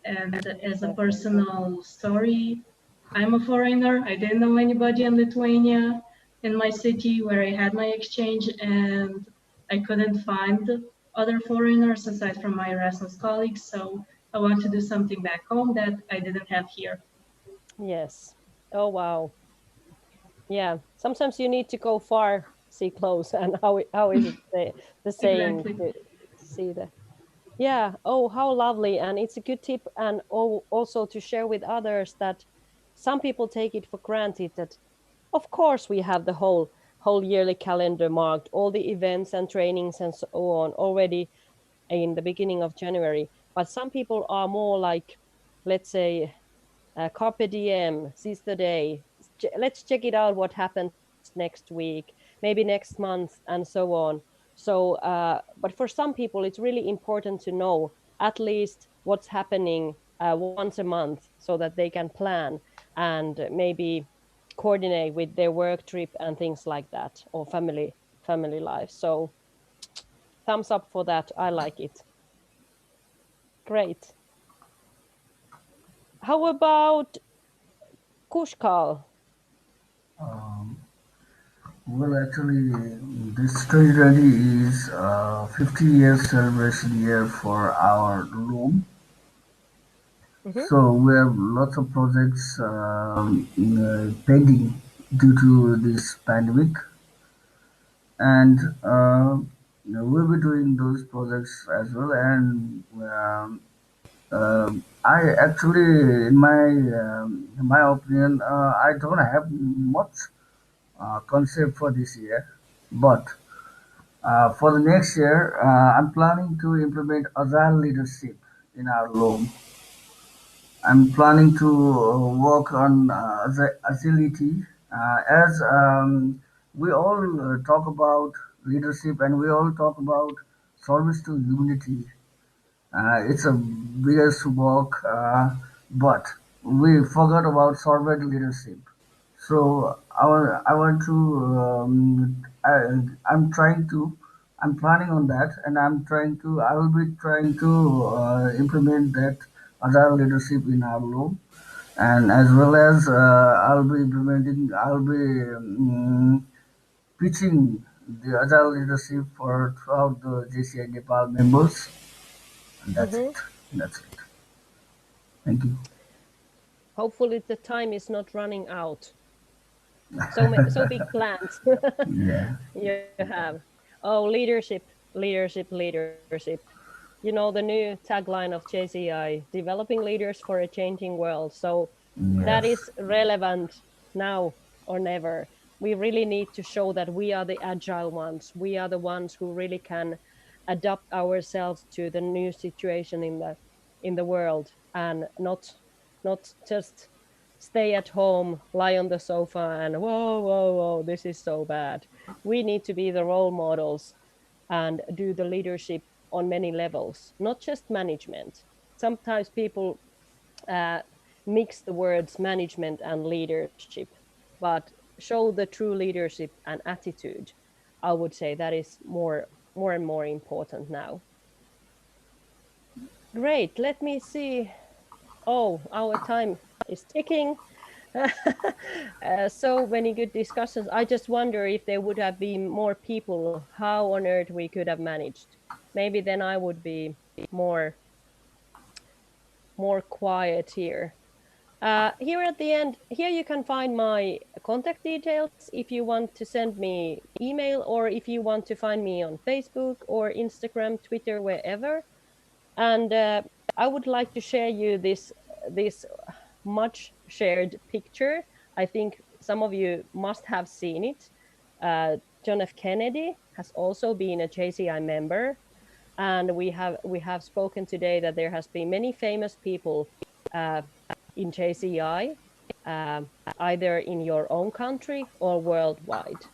And as a personal story, I'm a foreigner. I didn't know anybody in Lithuania, in my city where I had my exchange, and I couldn't find other foreigners aside from my Erasmus colleagues. So I want to do something back home that I didn't have here. Yes. Oh, wow. Yeah. Sometimes you need to go far, see close. And how is it the saying Exactly. to see that? Yeah. Oh, how lovely. And it's a good tip. And also to share with others that some people take it for granted that, of course, we have the whole yearly calendar marked, all the events and trainings and so on already in the beginning of January. But some people are more like, let's say, carpe diem, seize the day. Let's check it out what happens next week, maybe next month, and so on. So, but for some people, it's really important to know at least what's happening once a month so that they can plan and maybe coordinate with their work trip and things like that, or family life. So, thumbs up for that. I like it. Great. How about Kushkal? Um, well, actually, this 2020 is 50 years celebration year for our room. So we have lots of projects pending due to this pandemic, and we'll be doing those projects as well. And I actually, in my opinion, I don't have much concept for this year, but for the next year, I'm planning to implement agile leadership in our room. I'm planning to work on agility as we all talk about leadership and we all talk about service to humanity. It's a biggest work, but we forgot about servant leadership. So I want to I'm trying to I'm planning on that, and I will be trying to implement that agile leadership in our room, and as well as I'll be pitching the agile leadership for throughout the JCI Nepal members, and that's it. That's it. Thank you. Hopefully the time is not running out. So big plans Yeah. you have. Oh, leadership. You know the new tagline of JCI, developing leaders for a changing world. So that Yes. is relevant now or never. We really need to show that we are the agile ones. We are the ones who really can adapt ourselves to the new situation in the world and not not just stay at home, lie on the sofa and whoa, this is so bad. We need to be the role models and do the leadership on many levels, not just management. Sometimes people mix the words management and leadership, but show the true leadership and attitude. I would say that is more and more important now. Great, let me see. Oh, our time is ticking. So many good discussions. I just wonder if there would have been more people, how on earth we could have managed. Maybe then I would be more quiet here. Here at the end, here you can find my contact details if you want to send me email or if you want to find me on Facebook or Instagram, Twitter, wherever. And I would like to share you this much shared picture. I think some of you must have seen it. John F. Kennedy has also been a JCI member, and we have spoken today that there has been many famous people uh, in JCI, either in your own country or worldwide.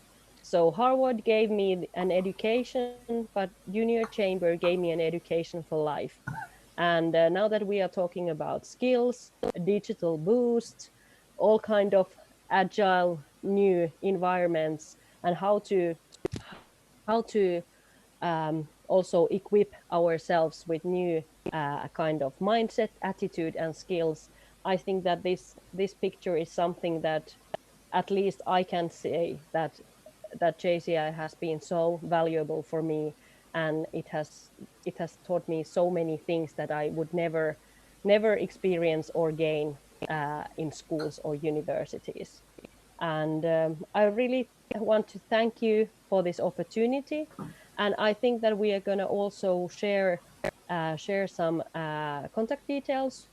So Harvard gave me an education, but Junior Chamber gave me an education for life. And now that we are talking about skills, digital boost, all kind of agile new environments, and how to also equip ourselves with new kind of mindset, attitude, and skills. I think that this picture is something that at least I can say that JCI has been so valuable for me, and it has taught me so many things that I would never experience or gain in schools or universities. And I really want to thank you for this opportunity. And I think that we are going to also share some contact details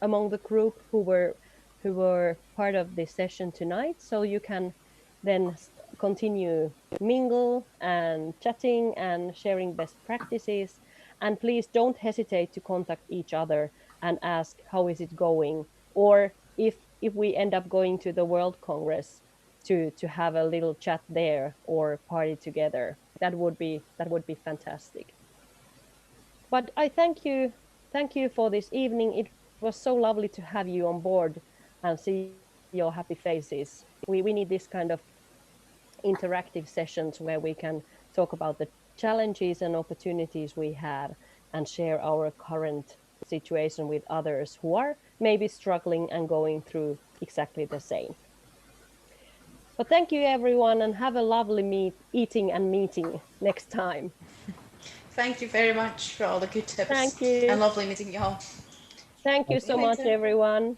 among the group who were part of this session tonight. So you can then continue mingle and chatting and sharing best practices. And please don't hesitate to contact each other and ask how is it going, or if we end up going to the World Congress to have a little chat there or party together. That would be fantastic. But I thank you for this evening. It was so lovely to have you on board and see your happy faces. We need this kind of interactive sessions where we can talk about the challenges and opportunities we have and share our current situation with others who are maybe struggling and going through exactly the same. But thank you everyone and have a lovely eating and meeting next time. Thank you very much for all the good tips. Thank you. And lovely meeting you all. Thank you See you so much later. everyone.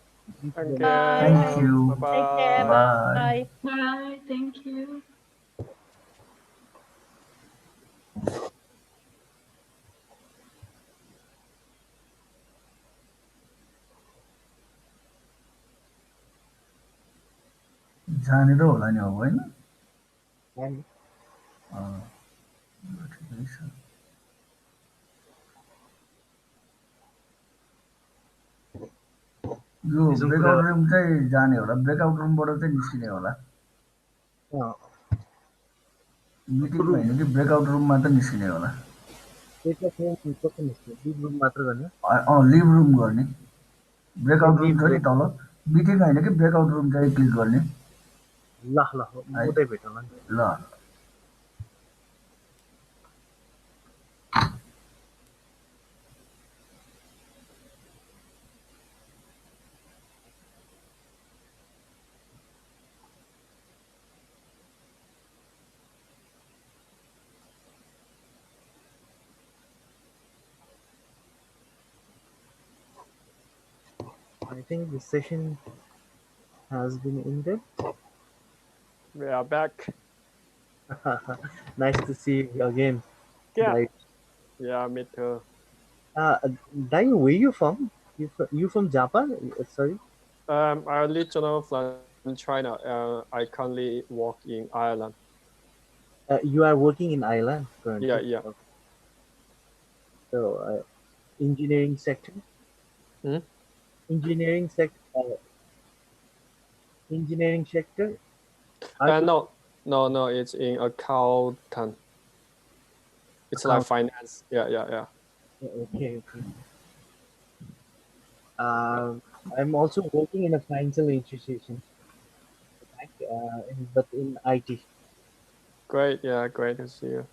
Thank Bye. you. Thank you. Take care. Bye. Bye. Bye. Thank you. जानेर होला नि अब होइन And ठिकै छ यो breakout room चाहिँ जाने होला ब्रेकआउट रुमबाट चाहिँ निस्किने होला मिटिङमा होइन कि ब्रेकआउट रुममा त निस्किने होला लिभ रुम गर्ने ब्रेकआउट रुम छ नि तल मिटिङ होइन कि ब्रेकआउट रुम चाहिँ क्लिक गर्ने ल उतै भेटौँला नि ल I think this session has been ended. We are back. Nice to see you again. Yeah. Dai. Yeah, me too. Dai, where you from? You from Japan? Sorry. I'm original from China. I currently work in Ireland. You are working in Ireland currently? Yeah. So, engineering sector? engineering engineering sector? No, it's in accountant. It's like finance. Yeah. Okay. I'm also working in a financial institution, but in IT. Great to see you.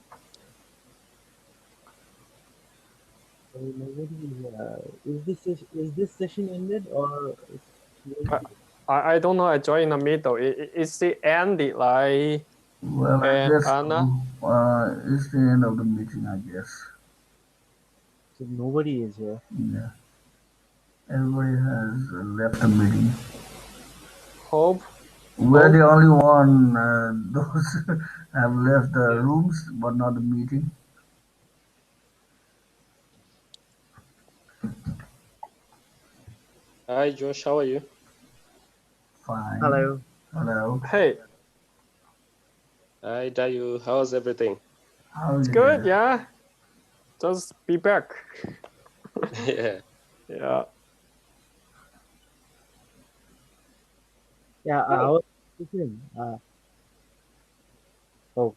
Is this session ended or? I don't know. I joined in the middle. It's the end, like. Well, I And guess Anna. it's the end of the meeting, I guess. So nobody is here. Yeah. Everybody has left the meeting. Hope. We're the only one. Those have left the rooms, but not the meeting. Hi, Josh. How are you? Fine. Hello. Hey. Hi, Dayu. How's everything? It's good, yeah. Just be back. Yeah. Yeah. Yeah, I was listening. Oh.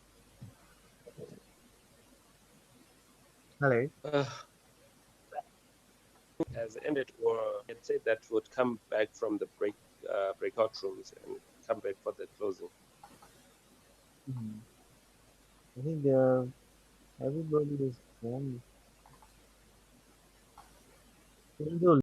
Hello. Has ended, or let's say that would come back from the breakout rooms and come back for the closing. I think everybody is gone. Even though